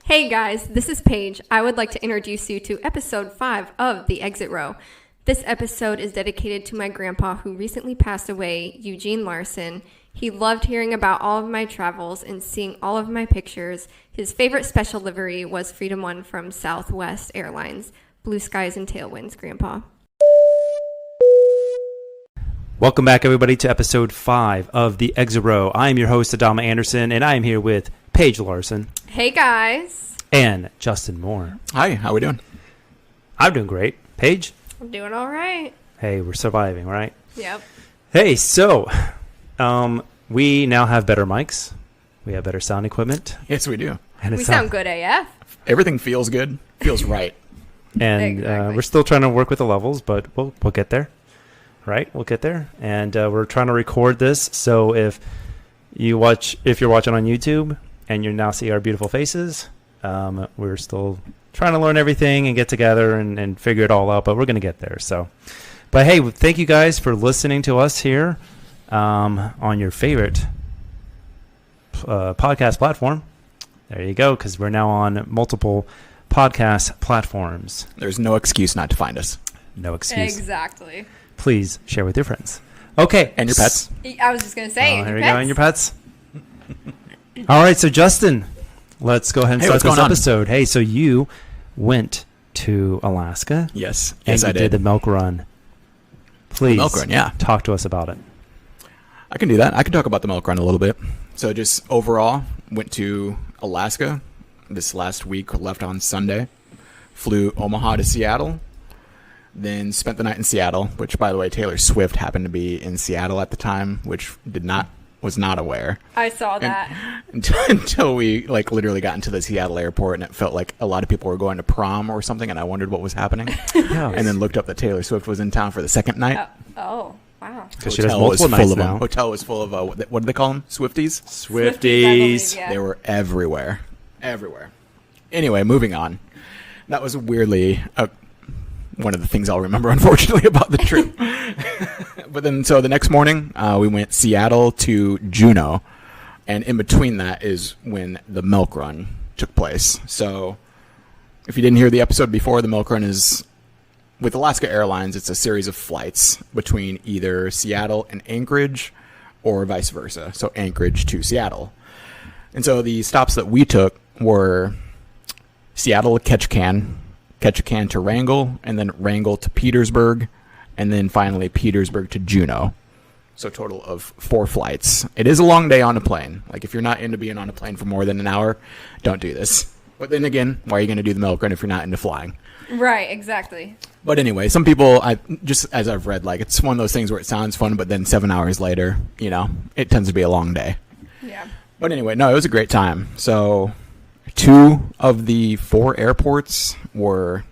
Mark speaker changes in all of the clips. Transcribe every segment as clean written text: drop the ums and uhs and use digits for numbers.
Speaker 1: Hey guys, this is Paige. I would like to introduce you to episode 5 of The Exit Row. This episode is dedicated to my grandpa who recently passed away, Eugene Larsen. He loved hearing about all of my travels and seeing all of my pictures. His favorite special livery was Freedom One from Southwest Airlines. Blue skies and tailwinds, Grandpa.
Speaker 2: Welcome back, everybody, to episode 5 of The Exit Row. I am your host, Adama Anderson, and I am here with Paige Larsen.
Speaker 1: Hey, guys.
Speaker 2: And Justin Moore.
Speaker 3: Hi, how we doing?
Speaker 2: I'm doing great. Paige?
Speaker 1: I'm doing all right.
Speaker 2: Hey, we're surviving, right?
Speaker 1: Yep.
Speaker 2: Hey, so we now have better mics. We have better sound equipment.
Speaker 3: Yes, we do.
Speaker 2: And
Speaker 1: We sound good AF.
Speaker 3: Everything feels good. Feels right.
Speaker 2: And
Speaker 1: Exactly.
Speaker 2: we're still trying to work with the levels, but we'll get there. Right? We'll get there. And we're trying to record this, so if you're watching on YouTube and you now see our beautiful faces, we're still trying to learn everything and get together and figure it all out, but we're going to get there. So, but hey, thank you guys for listening to us here on your favorite podcast platform. There you go, because we're now on multiple podcast platforms.
Speaker 3: There's no excuse not to find us.
Speaker 2: No excuse.
Speaker 1: Exactly.
Speaker 2: Please share with your friends. Okay.
Speaker 3: And your pets.
Speaker 1: I was just going to say,
Speaker 2: Here we go, and your pets. All right, so Justin, let's go ahead and start this episode. Hey, so you went to Alaska.
Speaker 3: Yes.
Speaker 2: And
Speaker 3: Yes,
Speaker 2: you
Speaker 3: I
Speaker 2: did
Speaker 3: did.
Speaker 2: the milk run. Please
Speaker 3: Milk run, yeah.
Speaker 2: talk to us about it.
Speaker 3: I can do that. I can talk about the milk run a little bit. So just overall, went to Alaska this last week, left on Sunday. Flew Omaha to Seattle. Then spent the night in Seattle, which, by the way, Taylor Swift happened to be in Seattle at the time, which was not aware.
Speaker 1: I saw that.
Speaker 3: Until we literally got into the Seattle airport, and it felt like a lot of people were going to prom or something, and I wondered what was happening.
Speaker 2: Yeah.
Speaker 3: And then looked up that Taylor Swift was in town for the second night.
Speaker 1: Oh, wow.
Speaker 2: Because she does multiple nights now.
Speaker 3: Hotel was full of what do they call them? Swifties?
Speaker 1: Swifties, I believe, yeah.
Speaker 3: They were everywhere. Anyway, moving on. That was weirdly one of the things I'll remember, unfortunately, about the trip. But then, so the next morning, we went Seattle to Juneau. And in between that is when the milk run took place. So if you didn't hear the episode before, the milk run is with Alaska Airlines. It's a series of flights between either Seattle and Anchorage or vice versa. So Anchorage to Seattle. And so the stops that we took were Seattle to Ketchikan to Wrangell, and then Wrangell to Petersburg, and then finally Petersburg to Juneau. So a total of 4 flights. It is a long day on a plane. Like, if you're not into being on a plane for more than an hour, don't do this. But then again, why are you going to do the milk run if you're not into flying?
Speaker 1: Right, exactly.
Speaker 3: But anyway, some people, just as I've read, it's one of those things where it sounds fun, but then 7 hours later, it tends to be a long day.
Speaker 1: Yeah.
Speaker 3: But anyway, no, it was a great time. So 2 of the 4 airports were,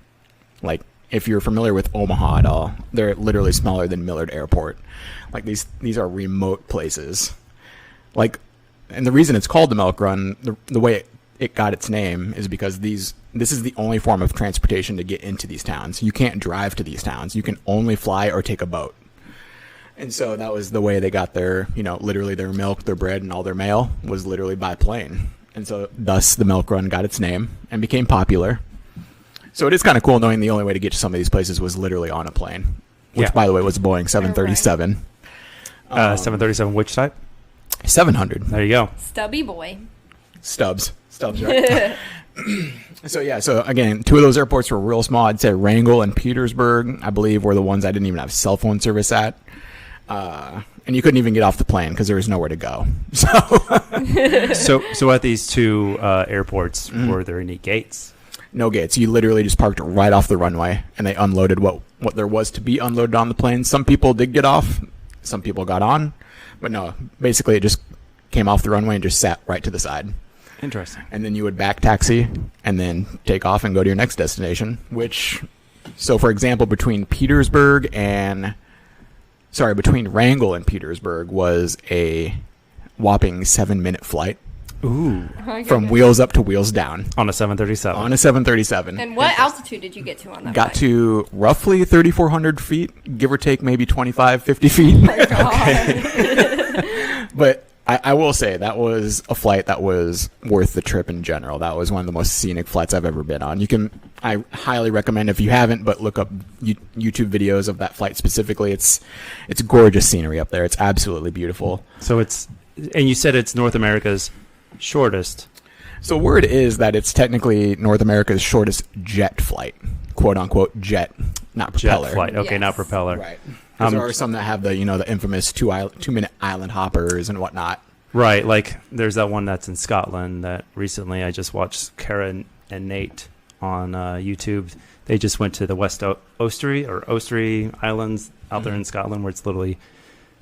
Speaker 3: if you're familiar with Omaha at all, they're literally smaller than Millard Airport. These are remote places. And the reason it's called the milk run, the way it got its name is because this is the only form of transportation to get into these towns. You can't drive to these towns. You can only fly or take a boat. And so that was the way they got their, literally their milk, their bread, and all their mail was literally by plane. And so thus the milk run got its name and became popular. So it is kind of cool knowing the only way to get to some of these places was literally on a plane, which, by the way, was a Boeing 737.
Speaker 2: 737, which type?
Speaker 3: 700.
Speaker 2: There you go.
Speaker 1: Stubby boy.
Speaker 3: Stubbs, right? So again, 2 of those airports were real small. I'd say Wrangell and Petersburg, I believe, were the ones I didn't even have cell phone service at. And you couldn't even get off the plane because there was nowhere to go.
Speaker 2: So at these 2 airports, were there any gates?
Speaker 3: No gates. You literally just parked right off the runway, and they unloaded what there was to be unloaded on the plane. Some people did get off. Some people got on. But no, basically it just came off the runway and just sat right to the side.
Speaker 2: Interesting.
Speaker 3: And then you would back taxi and then take off and go to your next destination, so for example, between Wrangell and Petersburg was a whopping 7-minute flight.
Speaker 2: Ooh.
Speaker 3: From wheels up to wheels down.
Speaker 2: On a 737.
Speaker 3: On a 737.
Speaker 1: And what altitude did you get to on that
Speaker 3: Got
Speaker 1: flight?
Speaker 3: to roughly 3,400 feet, give or take maybe 25, 50 feet.
Speaker 1: Oh, God.
Speaker 3: But I will say that was a flight that was worth the trip in general. That was one of the most scenic flights I've ever been on. I highly recommend, if you haven't, but look up YouTube videos of that flight specifically. It's gorgeous scenery up there. It's absolutely beautiful.
Speaker 2: So and you said it's North America's shortest.
Speaker 3: So word is that it's technically North America's shortest jet flight, quote unquote jet, not propeller.
Speaker 2: Jet flight, okay,
Speaker 1: Yes.
Speaker 2: not propeller.
Speaker 3: Right. Because there are some that have the infamous 2-minute island hoppers and whatnot.
Speaker 2: Right, like there's that one that's in Scotland that recently I just watched Kara and Nate on YouTube. They just went to the West Ostrey Islands out there in Scotland, where it's literally,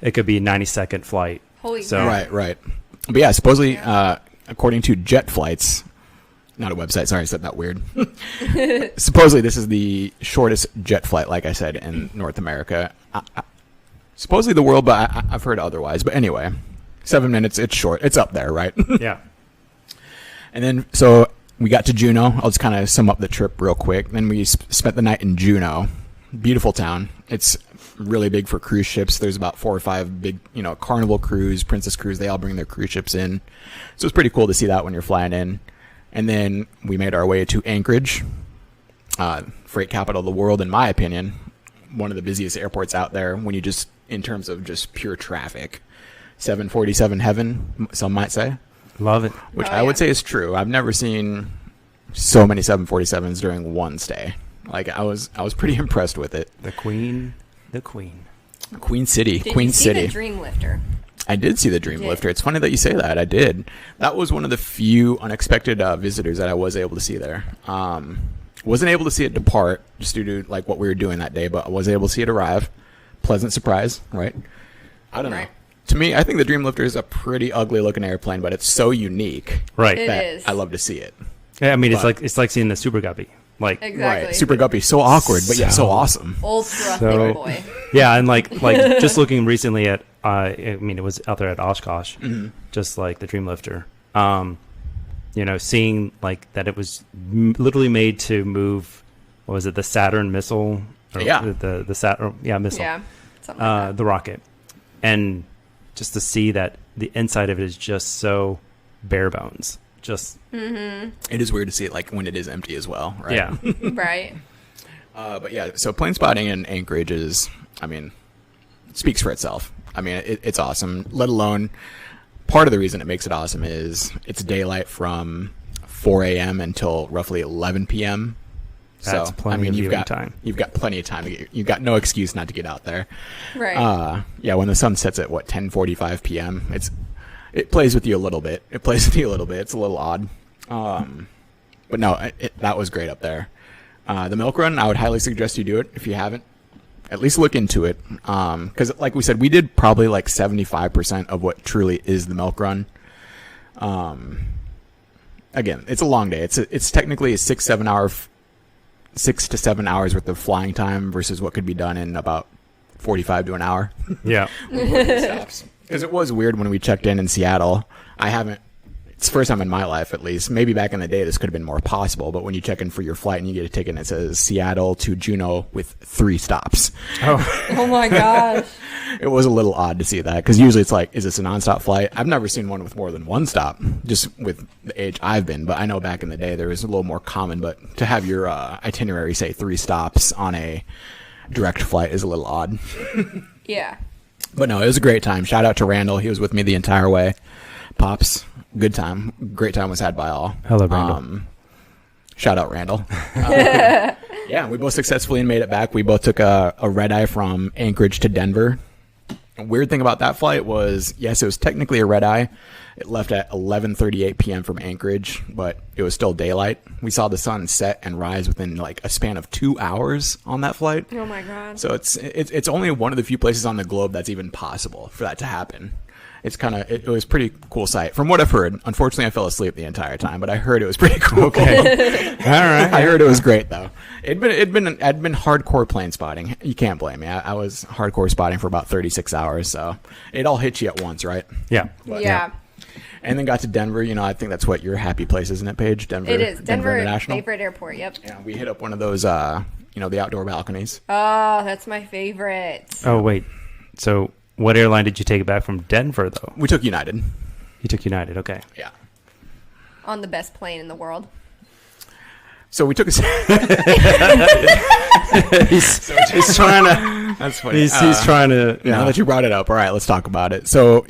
Speaker 2: it could be a 90-second flight.
Speaker 1: Holy
Speaker 2: So-
Speaker 1: crap.
Speaker 3: Right. But yeah, supposedly, according to Jet Flights, not a website, sorry, I said that weird. Supposedly, this is the shortest jet flight, like I said, in North America. Supposedly the world, but I've heard otherwise. But anyway, 7 minutes, it's short. It's up there, right?
Speaker 2: Yeah.
Speaker 3: And then, so we got to Juneau. I'll just kind of sum up the trip real quick. Then we spent the night in Juneau. Beautiful town. It's really big for cruise ships. There's about 4 or 5 big, Carnival Cruise, Princess Cruise. They all bring their cruise ships in. So it's pretty cool to see that when you're flying in. And then we made our way to Anchorage, freight capital of the world, in my opinion. One of the busiest airports out there when you just, in terms of just pure traffic. 747 heaven, some might say.
Speaker 2: Love it.
Speaker 3: Which
Speaker 1: Oh,
Speaker 3: I would
Speaker 1: yeah.
Speaker 3: say is true. I've never seen so many 747s during one stay. Like I was pretty impressed with it.
Speaker 2: The Queen.
Speaker 3: Queen City,
Speaker 1: Did
Speaker 3: Queen
Speaker 1: you see
Speaker 3: City.
Speaker 1: the Dream Lifter?
Speaker 3: I did see the Dream
Speaker 1: did?
Speaker 3: Lifter. It's funny that you say that. I did. That was one of the few unexpected visitors that I was able to see there. Wasn't able to see it depart just due to like what we were doing that day, but I was able to see it arrive. Pleasant surprise, right? I don't know.
Speaker 1: Right.
Speaker 3: To me, I think the Dream Lifter is a pretty ugly looking airplane, but it's so unique
Speaker 2: Right.
Speaker 1: It
Speaker 3: that
Speaker 1: is.
Speaker 3: I love to see it.
Speaker 2: Yeah, I mean,
Speaker 3: But-
Speaker 2: it's like seeing the Super Guppy. Like,
Speaker 1: Exactly.
Speaker 3: Right. Super Guppy, so awkward, but yet so
Speaker 2: So-
Speaker 3: awesome.
Speaker 1: Ultra
Speaker 2: So-
Speaker 1: thick boy.
Speaker 2: yeah, and like just looking recently at, I mean, it was out there at Oshkosh, just like the Dream Lifter. Seeing like that it was literally made to move. What was it? The Saturn missile? Or
Speaker 3: Yeah.
Speaker 2: The Saturn, missile.
Speaker 1: Yeah. Something like that.
Speaker 2: The rocket, and just to see that the inside of it is just so bare bones. Just
Speaker 3: It is weird to see it like when it is empty as well, right?
Speaker 2: yeah,
Speaker 1: Right.
Speaker 3: But yeah, so plane spotting in Anchorage is, I mean, it speaks for itself. I mean, it's awesome. Let alone, part of the reason it makes it awesome is it's daylight from 4 a.m. until roughly 11 p.m.
Speaker 2: That's
Speaker 3: So
Speaker 2: plenty
Speaker 3: I mean,
Speaker 2: of
Speaker 3: you've
Speaker 2: viewing
Speaker 3: got
Speaker 2: time.
Speaker 3: You've got plenty of time to get. You've got no excuse not to get out there.
Speaker 1: Right.
Speaker 3: Yeah, when the sun sets at 10:45 p.m., it plays with you a little bit. It's a little odd. But no, that was great up there. The milk run, I would highly suggest you do it if you haven't. At least look into it. Because like we said, we did probably like 75% of what truly is the milk run. Again, it's a long day. It's technically a 6 to 7 hours worth of flying time versus what could be done in about 45 to an hour.
Speaker 2: yeah.
Speaker 3: Because it was weird when we checked in Seattle. It's the first time in my life, at least. Maybe back in the day, this could have been more possible. But when you check in for your flight and you get a ticket and it says Seattle to Juneau with 3 stops,
Speaker 1: Oh my gosh.
Speaker 3: it was a little odd to see that. Because usually it's like, is this a nonstop flight? I've never seen one with more than 1 stop, just with the age I've been. But I know back in the day there was a little more common. But to have your itinerary say 3 stops on a direct flight is a little odd.
Speaker 1: Yeah.
Speaker 3: But no, it was a great time. Shout out to Randall. He was with me the entire way. Pops, good time. Great time was had by all.
Speaker 2: Hello, Randall.
Speaker 3: Shout out Randall. Yeah, we both successfully made it back. We both took a red eye from Anchorage to Denver. A weird thing about that flight was, yes, it was technically a red eye. It left at 11:38 p.m. from Anchorage, but it was still daylight. We saw the sun set and rise within like a span of 2 hours on that flight.
Speaker 1: Oh my god.
Speaker 3: So it's only one of the few places on the globe that's even possible for that to happen. It was a pretty cool sight from what I've heard. Unfortunately, I fell asleep the entire time, but I heard it was pretty cool.
Speaker 2: Okay. All right.
Speaker 3: I heard it was great though. I'd been hardcore plane spotting. You can't blame me. I was hardcore spotting for about 36 hours, so it all hits you at once, right?
Speaker 2: Yeah.
Speaker 1: Yeah.
Speaker 3: And then got to Denver. I think that's what your happy place, isn't it, Paige? Denver.
Speaker 1: It is. Denver
Speaker 3: International.
Speaker 1: favorite airport. Yep.
Speaker 3: Yeah, we hit up one of those, the outdoor balconies.
Speaker 1: Oh, that's my favorite.
Speaker 2: Oh wait. So What airline did you take it back from Denver, though?
Speaker 3: We took United.
Speaker 2: You took United, okay.
Speaker 3: Yeah.
Speaker 1: On the best plane in the world.
Speaker 3: So we took a...
Speaker 2: he's trying to...
Speaker 3: That's funny.
Speaker 2: He's trying to...
Speaker 3: Now that you brought it up, all right, let's talk about it. So,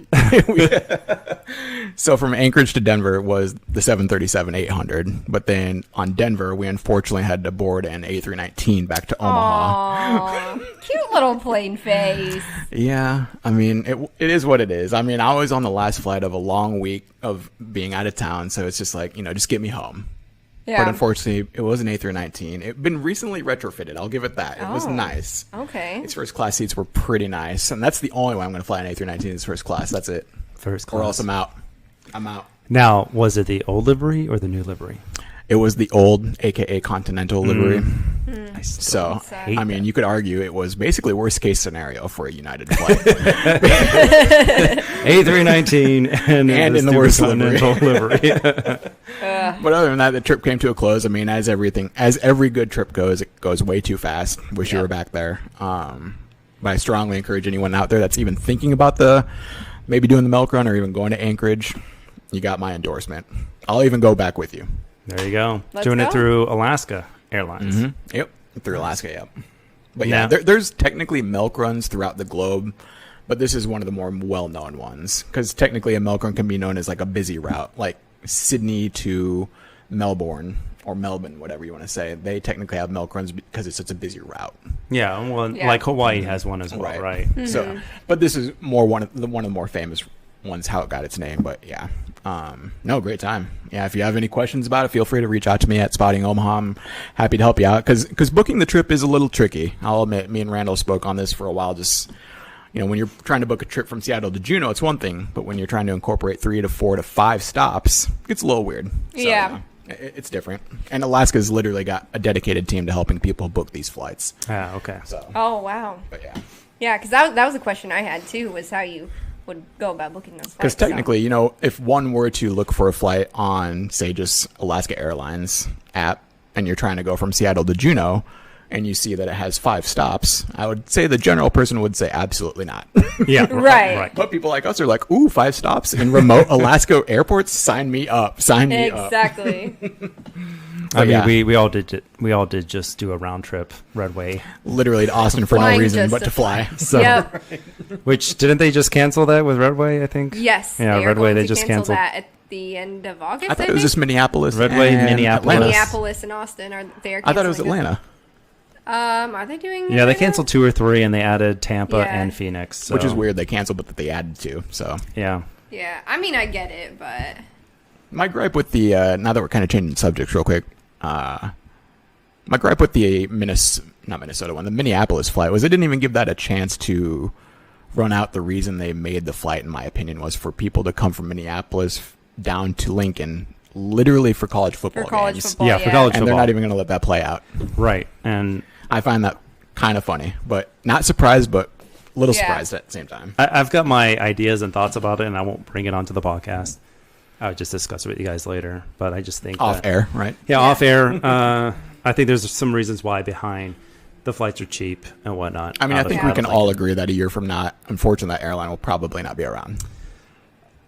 Speaker 3: so from Anchorage to Denver was the 737-800, but then on Denver, we unfortunately had to board an A319 back to Omaha.
Speaker 1: Aww, cute little plane face.
Speaker 3: Yeah, I mean, it is what it is. I mean, I was on the last flight of a long week of being out of town, so it's just like, just get me home.
Speaker 1: Yeah.
Speaker 3: But unfortunately, it was an A319. It had been recently retrofitted. I'll give it that. It was nice.
Speaker 1: Okay.
Speaker 3: Its first class seats were pretty nice. And that's the only way I'm going to fly an A319 is first class. That's it.
Speaker 2: First class.
Speaker 3: Or else I'm out. I'm out.
Speaker 2: Now, was it the old livery or the new livery?
Speaker 3: It was the old, a.k.a. Continental livery.
Speaker 2: So,
Speaker 3: I mean, you could argue it was basically worst case scenario for a United flight.
Speaker 2: A319 and
Speaker 3: in the worst
Speaker 2: Continental livery.
Speaker 3: But other than that, the trip came to a close. I mean, as every good trip goes, it goes way too fast. Wish you were back there. But I strongly encourage anyone out there that's even thinking about maybe doing the milk run or even going to Anchorage. You got my endorsement. I'll even go back with you.
Speaker 2: There you go.
Speaker 1: Let's
Speaker 2: Doing
Speaker 1: go.
Speaker 2: it through Alaska Airlines.
Speaker 3: Mm-hmm. Yep, through Alaska. Yep. But yeah, there's technically milk runs throughout the globe, but this is one of the more well-known ones because technically a milk run can be known as like a busy route, like Sydney to Melbourne or Melbourne, whatever you want to say. They technically have milk runs because it's such a busy route.
Speaker 2: Yeah, well, like Hawaii has one as well, right?
Speaker 1: Mm-hmm.
Speaker 3: So, but this is more one of the more famous ones, how it got its name. But yeah, no, great time. Yeah, if you have any questions about it, feel free to reach out to me at Spotting Omaha. I'm happy to help you out because booking the trip is a little tricky. I'll admit, me and Randall spoke on this for a while. Just when you're trying to book a trip from Seattle to Juneau, it's one thing, but when you're trying to incorporate 3 to 4 to 5 stops, it's a little weird. So,
Speaker 1: Yeah.
Speaker 3: It's different. And Alaska's literally got a dedicated team to helping people book these flights.
Speaker 2: Ah, okay.
Speaker 3: So,
Speaker 1: Oh, wow.
Speaker 3: but yeah.
Speaker 1: Yeah, because that was a question I had, too, was how you would go about booking those flights.
Speaker 3: Because technically, if one were to look for a flight on, say, just Alaska Airlines app, and you're trying to go from Seattle to Juneau, and you see that it has 5 stops, I would say the general person would say absolutely not.
Speaker 2: Yeah,
Speaker 1: Right.
Speaker 3: But people like us are like, ooh, 5 stops in remote Alaska airports? Sign me up. Sign me up.
Speaker 1: Exactly.
Speaker 2: I mean,
Speaker 3: yeah.
Speaker 2: we all did it. We all did just do a round trip Redway.
Speaker 3: Literally to Austin for no
Speaker 1: Flying
Speaker 3: reason
Speaker 1: just
Speaker 3: but
Speaker 1: to
Speaker 3: to fly.
Speaker 2: So,
Speaker 1: Yep.
Speaker 2: which didn't they just cancel that with Redway? I think.
Speaker 1: Yes.
Speaker 2: Yeah,
Speaker 1: they are
Speaker 2: Redway.
Speaker 1: going
Speaker 2: They
Speaker 1: to
Speaker 2: just
Speaker 1: cancel
Speaker 2: canceled.
Speaker 1: that at the end of August,
Speaker 3: I thought it was
Speaker 1: think?
Speaker 3: just Minneapolis.
Speaker 2: Redway,
Speaker 3: and
Speaker 2: Minneapolis.
Speaker 3: Atlanta.
Speaker 1: Minneapolis and Austin are there.
Speaker 3: I thought it was Atlanta.
Speaker 1: Are they doing?
Speaker 2: Yeah, they
Speaker 1: Atlanta?
Speaker 2: canceled 2 or 3, and they added Tampa
Speaker 1: Yeah.
Speaker 2: and Phoenix. So,
Speaker 3: Which is weird. They canceled, but that they added 2. So
Speaker 2: Yeah.
Speaker 1: Yeah, I mean, I get it, but
Speaker 3: my gripe with the now that we're kind of changing subjects real quick, my gripe with the not Minnesota one, the Minneapolis flight was they didn't even give that a chance to run out. The reason they made the flight, in my opinion, was for people to come from Minneapolis down to Lincoln, literally for college football games.
Speaker 2: Yeah, for college
Speaker 3: And they're
Speaker 2: football.
Speaker 3: not even going to let that play out.
Speaker 2: Right. And
Speaker 3: I find that kind of funny, but not surprised, but a little
Speaker 1: Yeah.
Speaker 3: surprised at the same time.
Speaker 2: I've got my ideas and thoughts about it, and I won't bring it onto the podcast. I would just discuss it with you guys later. But I just think
Speaker 3: Off air, right?
Speaker 2: Yeah, off air. I think there's some reasons why behind the flights are cheap and whatnot.
Speaker 3: I mean, I
Speaker 2: out of-
Speaker 3: think
Speaker 2: out
Speaker 3: we
Speaker 2: of
Speaker 3: can
Speaker 2: Lincoln.
Speaker 3: all agree that a year from now, unfortunately, that airline will probably not be around.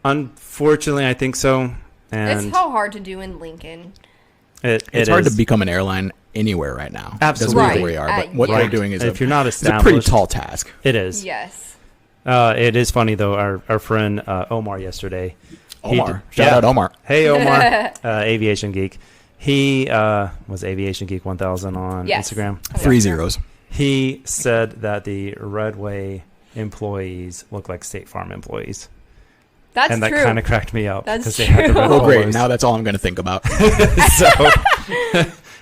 Speaker 2: Unfortunately, I think so. And
Speaker 1: it's so hard to do in Lincoln.
Speaker 3: It's hard to become an airline anywhere right now.
Speaker 2: Absolutely.
Speaker 3: Doesn't matter where you are, but what
Speaker 1: Yeah.
Speaker 3: they're doing is
Speaker 2: if you're not
Speaker 3: it's a pretty
Speaker 2: established,
Speaker 3: tall task.
Speaker 2: It is.
Speaker 1: Yes.
Speaker 2: It is funny though. Our friend Omar yesterday.
Speaker 3: Omar, shout out Omar.
Speaker 2: Hey Omar, aviation geek. He was Aviation Geek 1000 on
Speaker 1: Yes.
Speaker 2: Instagram.
Speaker 3: 3 zeros.
Speaker 2: He said that the Redway employees look like State Farm employees.
Speaker 1: That's
Speaker 2: And that
Speaker 1: true.
Speaker 2: kind of cracked me up.
Speaker 1: That's
Speaker 2: 'cause they had the
Speaker 1: true.
Speaker 2: red
Speaker 3: Well, great.
Speaker 2: polos.
Speaker 3: Now that's all I'm going to think about.
Speaker 2: So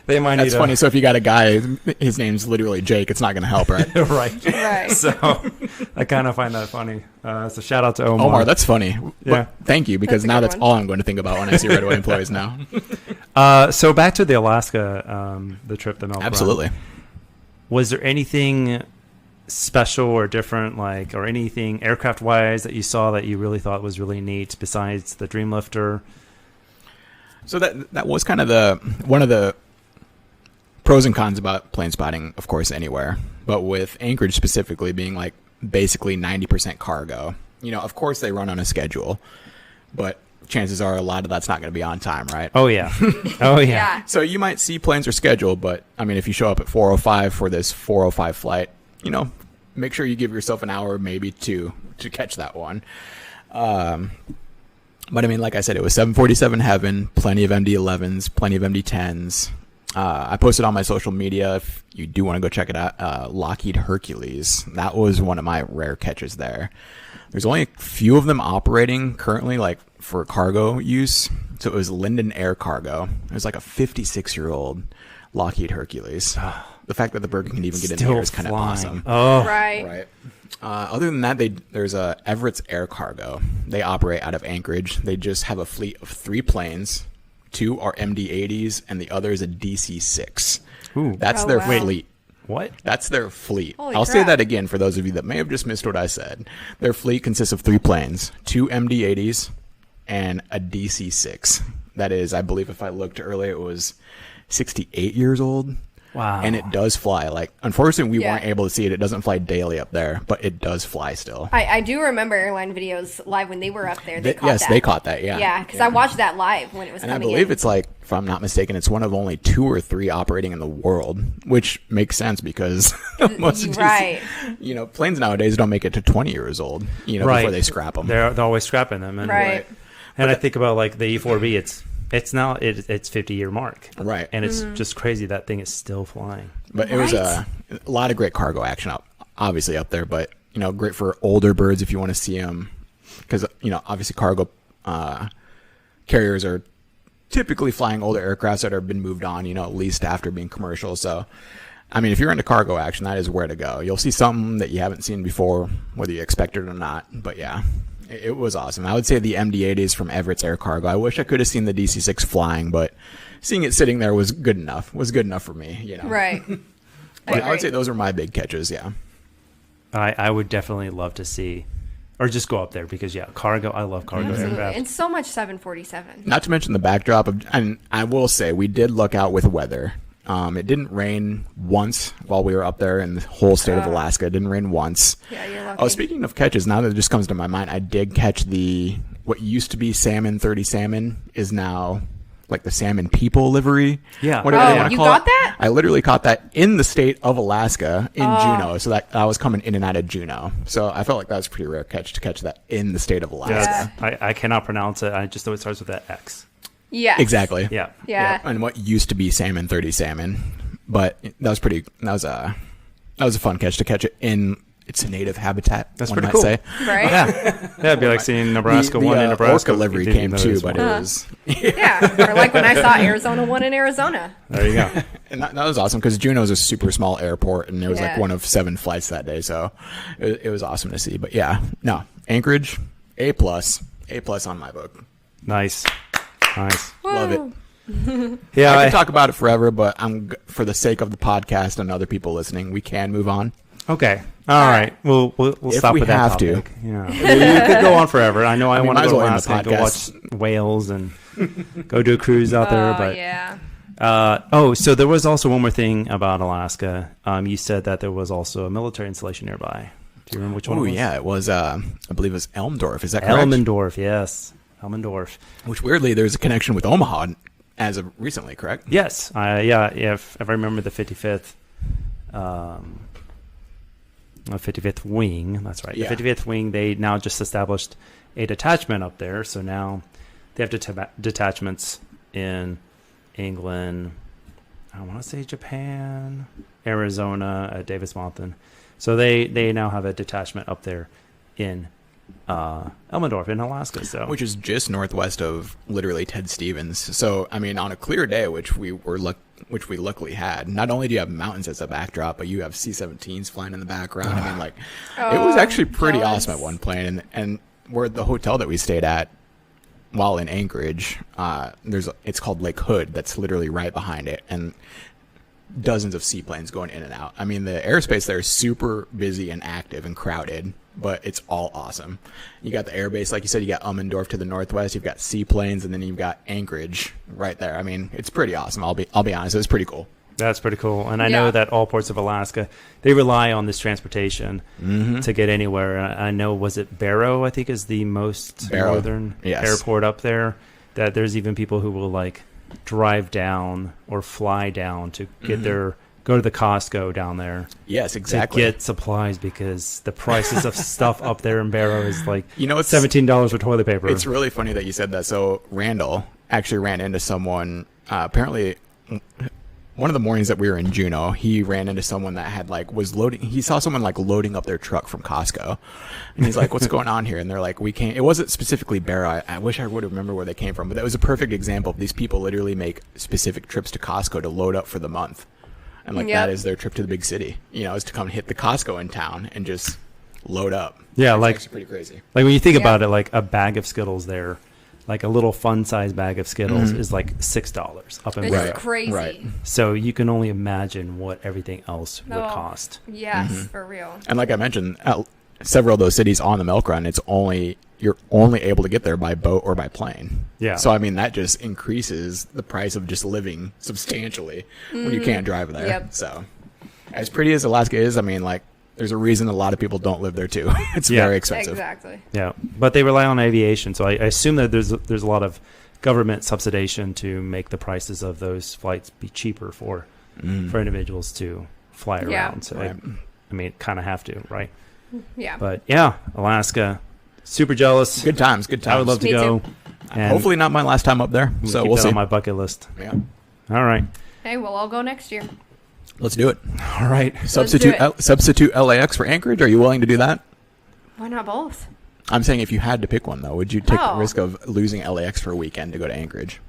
Speaker 2: they might need
Speaker 3: That's funny. So if you got a guy, his name's literally Jake, it's not going to help, right?
Speaker 2: right.
Speaker 1: Right.
Speaker 2: So I kind of find that funny. So shout out to Omar.
Speaker 3: Omar, that's funny.
Speaker 2: Yeah.
Speaker 3: But thank you, because
Speaker 1: That's a
Speaker 3: now
Speaker 1: good
Speaker 3: that's
Speaker 1: one.
Speaker 3: all I'm going to think about when I see Redway employees now.
Speaker 2: So back to the Alaska, the trip, the milk run.
Speaker 3: Absolutely.
Speaker 2: Was there anything special or different, like, or anything aircraft wise that you saw that you really thought was really neat besides the Dreamlifter?
Speaker 3: So that was kind of one of the pros and cons about plane spotting, of course, anywhere. But with Anchorage specifically being like basically 90% cargo. Of course they run on a schedule, but chances are a lot of that's not going to be on time, right?
Speaker 2: Oh yeah. Oh yeah.
Speaker 1: Yeah.
Speaker 3: So you might see planes are scheduled, but I mean, if you show up at 4:05 for this 4:05 flight, make sure you give yourself an hour, maybe two, to catch that one. But I mean, like I said, it was 747 heaven, plenty of MD-11s, plenty of MD-10s. I posted on my social media, if you do want to go check it out, Lockheed Hercules. That was one of my rare catches there. There's only a few of them operating currently, like for cargo use. So it was Linden Air Cargo. It was like a 56-year-old Lockheed Hercules. The fact that the bird can even get in the air is kind of awesome.
Speaker 2: Oh,
Speaker 1: Right.
Speaker 3: Other than that, there's a Everett's Air Cargo. They operate out of Anchorage. They just have a fleet of 3 planes. 2 are MD-80s, and the other is a DC-6.
Speaker 2: Ooh.
Speaker 3: That's
Speaker 1: Oh,
Speaker 3: their
Speaker 1: wow.
Speaker 3: fleet.
Speaker 2: what?
Speaker 3: That's their fleet.
Speaker 1: Holy
Speaker 3: I'll say
Speaker 1: crap.
Speaker 3: that again for those of you that may have just missed what I said. Their fleet consists of 3 planes, 2 MD-80s, and a DC-6. That is, I believe if I looked earlier, it was 68 years old.
Speaker 2: Wow.
Speaker 3: And it does fly. Like, unfortunately, we
Speaker 1: Yeah.
Speaker 3: weren't able to see it. It doesn't fly daily up there, but it does fly still.
Speaker 1: I do remember airline videos live when they were up there. They caught
Speaker 3: Yes,
Speaker 1: that.
Speaker 3: they caught that, yeah.
Speaker 1: Yeah, because I watched that live when it was
Speaker 3: And I
Speaker 1: coming
Speaker 3: believe
Speaker 1: in.
Speaker 3: it's like, if I'm not mistaken, it's one of only 2 or 3 operating in the world, which makes sense because most of
Speaker 1: Right.
Speaker 3: these, planes nowadays don't make it to 20 years old,
Speaker 2: Right.
Speaker 3: before they scrap them.
Speaker 2: They're always scrapping them. And,
Speaker 1: Right.
Speaker 2: And I think about like the E4B. It's now it's 50-year mark.
Speaker 3: Right.
Speaker 2: And it's just crazy that thing is still flying.
Speaker 3: But it was
Speaker 1: Right.
Speaker 3: a lot of great cargo action obviously up there, but great for older birds if you want to see them, because obviously cargo carriers are typically flying older aircrafts that have been moved on, at least after being commercial. So, I mean, if you're into cargo action, that is where to go. You'll see something that you haven't seen before, whether you expect it or not. But yeah, it was awesome. I would say the MD-80s from Everett's Air Cargo. I wish I could have seen the DC-6 flying, but seeing it sitting there was good enough. Was good enough for me,
Speaker 1: Right.
Speaker 3: But I would say those are my big catches. Yeah.
Speaker 2: I would definitely love to see, or just go up there because cargo. I love cargo
Speaker 1: Absolutely.
Speaker 2: aircraft.
Speaker 1: And so much 747.
Speaker 3: Not to mention the backdrop of, and I will say we did look out with weather. It didn't rain once while we were up there in the whole state of Alaska. It didn't rain once.
Speaker 1: Yeah, you're lucky.
Speaker 3: Oh, speaking of catches, now that it just comes to my mind, I did catch what used to be salmon 30 salmon is now like the salmon people livery.
Speaker 2: Yeah.
Speaker 3: Whatever they
Speaker 1: Oh,
Speaker 3: want to
Speaker 1: you
Speaker 3: call
Speaker 1: got
Speaker 3: it.
Speaker 1: that?
Speaker 3: I literally caught that in the state of Alaska in Juneau. So that I was coming in and out of Juneau. So I felt like that was a pretty rare catch to catch that in the state of Alaska.
Speaker 2: I cannot pronounce it. I just know it starts with that X.
Speaker 1: Yes.
Speaker 3: Exactly.
Speaker 2: Yeah.
Speaker 1: Yeah.
Speaker 3: And what used to be salmon 30 salmon, but that was a fun catch to catch it in its native habitat.
Speaker 2: That's
Speaker 3: one
Speaker 2: pretty
Speaker 3: might
Speaker 2: cool.
Speaker 3: say.
Speaker 1: Right?
Speaker 2: Yeah, it'd be like seeing Nebraska
Speaker 3: the
Speaker 2: one in Nebraska.
Speaker 3: Orca livery
Speaker 2: Didn't
Speaker 3: came
Speaker 2: know
Speaker 3: too,
Speaker 2: this
Speaker 3: but
Speaker 2: one.
Speaker 3: it was
Speaker 1: Yeah. Or like when I saw Arizona 1 in Arizona.
Speaker 2: There you go.
Speaker 3: and that was awesome because Juneau's a super small airport, and it was
Speaker 1: Yeah.
Speaker 3: like one of 7 flights that day, so it was awesome to see. But yeah, no, Anchorage, A plus on my book.
Speaker 2: Nice.
Speaker 3: Love it.
Speaker 2: Yeah,
Speaker 3: I could talk about it forever, but for the sake of the podcast and other people listening, we can move on.
Speaker 2: okay. All right. We'll
Speaker 3: If
Speaker 2: stop
Speaker 3: we
Speaker 2: with that
Speaker 3: have to.
Speaker 2: topic. Yeah. You could go on forever. I know I
Speaker 3: mean,
Speaker 2: want
Speaker 3: might
Speaker 2: to
Speaker 3: as
Speaker 2: go to
Speaker 3: well end the
Speaker 2: Alaska and go
Speaker 3: podcast.
Speaker 2: watch whales and go do a cruise out there.
Speaker 1: Oh,
Speaker 2: But
Speaker 1: yeah.
Speaker 2: so there was also one more thing about Alaska. You said that there was also a military installation nearby. Do you remember which one?
Speaker 3: Oh
Speaker 2: it was?
Speaker 3: yeah, it was. I believe it was Elmdorf. Is that correct?
Speaker 2: Elmendorf. Yes, Elmendorf.
Speaker 3: Which weirdly, there's a connection with Omaha as of recently, correct?
Speaker 2: Yes. If I remember the 55th. 55th Wing, that's right.
Speaker 3: Yeah.
Speaker 2: The 55th Wing, they now just established a detachment up there. So now they have detachments in England, I want to say Japan, Arizona, at Davis Mountain. So they now have a detachment up there in Elmendorf in Alaska. So
Speaker 3: Which is just northwest of literally Ted Stevens. So I mean, on a clear day, which we luckily had, not only do you have mountains as a backdrop, but you have C-17s flying in the background. I mean, like it was actually pretty
Speaker 1: jealous.
Speaker 3: awesome at one point. And where the hotel that we stayed at while in Anchorage, it's called Lake Hood. That's literally right behind it, and dozens of seaplanes going in and out. I mean, the airspace there is super busy and active and crowded, but it's all awesome. You got the airbase, like you said, you got Elmendorf to the northwest, you've got seaplanes, and then you've got Anchorage right there. I mean, it's pretty awesome. I'll be honest, it was pretty cool.
Speaker 2: That's pretty cool. And I know that all parts of Alaska, they rely on this transportation to get anywhere. I know, was it Barrow, I think, is the most northern airport up there, that there's even people who will like drive down or fly down to get go to the Costco down there.
Speaker 3: Yes, exactly.
Speaker 2: To get supplies, because the prices of stuff up there in Barrow is like
Speaker 3: it's
Speaker 2: $17 for toilet paper.
Speaker 3: It's really funny that you said that. So Randall actually ran into someone, apparently one of the mornings that we were in Juneau, he ran into someone that had he saw someone loading up their truck from Costco. And he's like, what's going on here? And they're like, it wasn't specifically Barrow. I wish I would remember where they came from, but that was a perfect example of these people literally make specific trips to Costco to load up for the month. And that is their trip to the big city, is to come hit the Costco in town and just load up.
Speaker 2: Yeah.
Speaker 3: It's pretty crazy.
Speaker 2: Like when you think about it, like a bag of Skittles there, like a little fun-sized bag of Skittles is like $6 up in Barrow.
Speaker 1: It's crazy. Right.
Speaker 2: So you can only imagine what everything else would cost.
Speaker 1: Yes, for real.
Speaker 3: And like I mentioned, several of those cities on the Milk Run, you're only able to get there by boat or by plane. Yeah. So I mean, that just increases the price of just living substantially when you can't drive there. Yep. So as pretty as Alaska is, I mean, there's a reason a lot of people don't live there too. It's very expensive.
Speaker 1: Exactly.
Speaker 2: Yeah, but they rely on aviation, so I assume that there's a lot of government subsidization to make the prices of those flights be cheaper for individuals to fly around. So I mean, kind of have to, right?
Speaker 1: Yeah.
Speaker 2: But yeah, Alaska, super jealous.
Speaker 3: Good times.
Speaker 2: I would love to go.
Speaker 3: And hopefully not my last time up there. So we'll see.
Speaker 2: On my bucket list.
Speaker 3: Yeah.
Speaker 2: All right.
Speaker 1: Hey, we'll all go next year.
Speaker 3: Let's do it.
Speaker 2: All right.
Speaker 3: Substitute LAX for Anchorage. Are you willing to do that?
Speaker 1: Why not both?
Speaker 3: I'm saying if you had to pick one, though, would you take the risk of losing LAX for a weekend to go to Anchorage?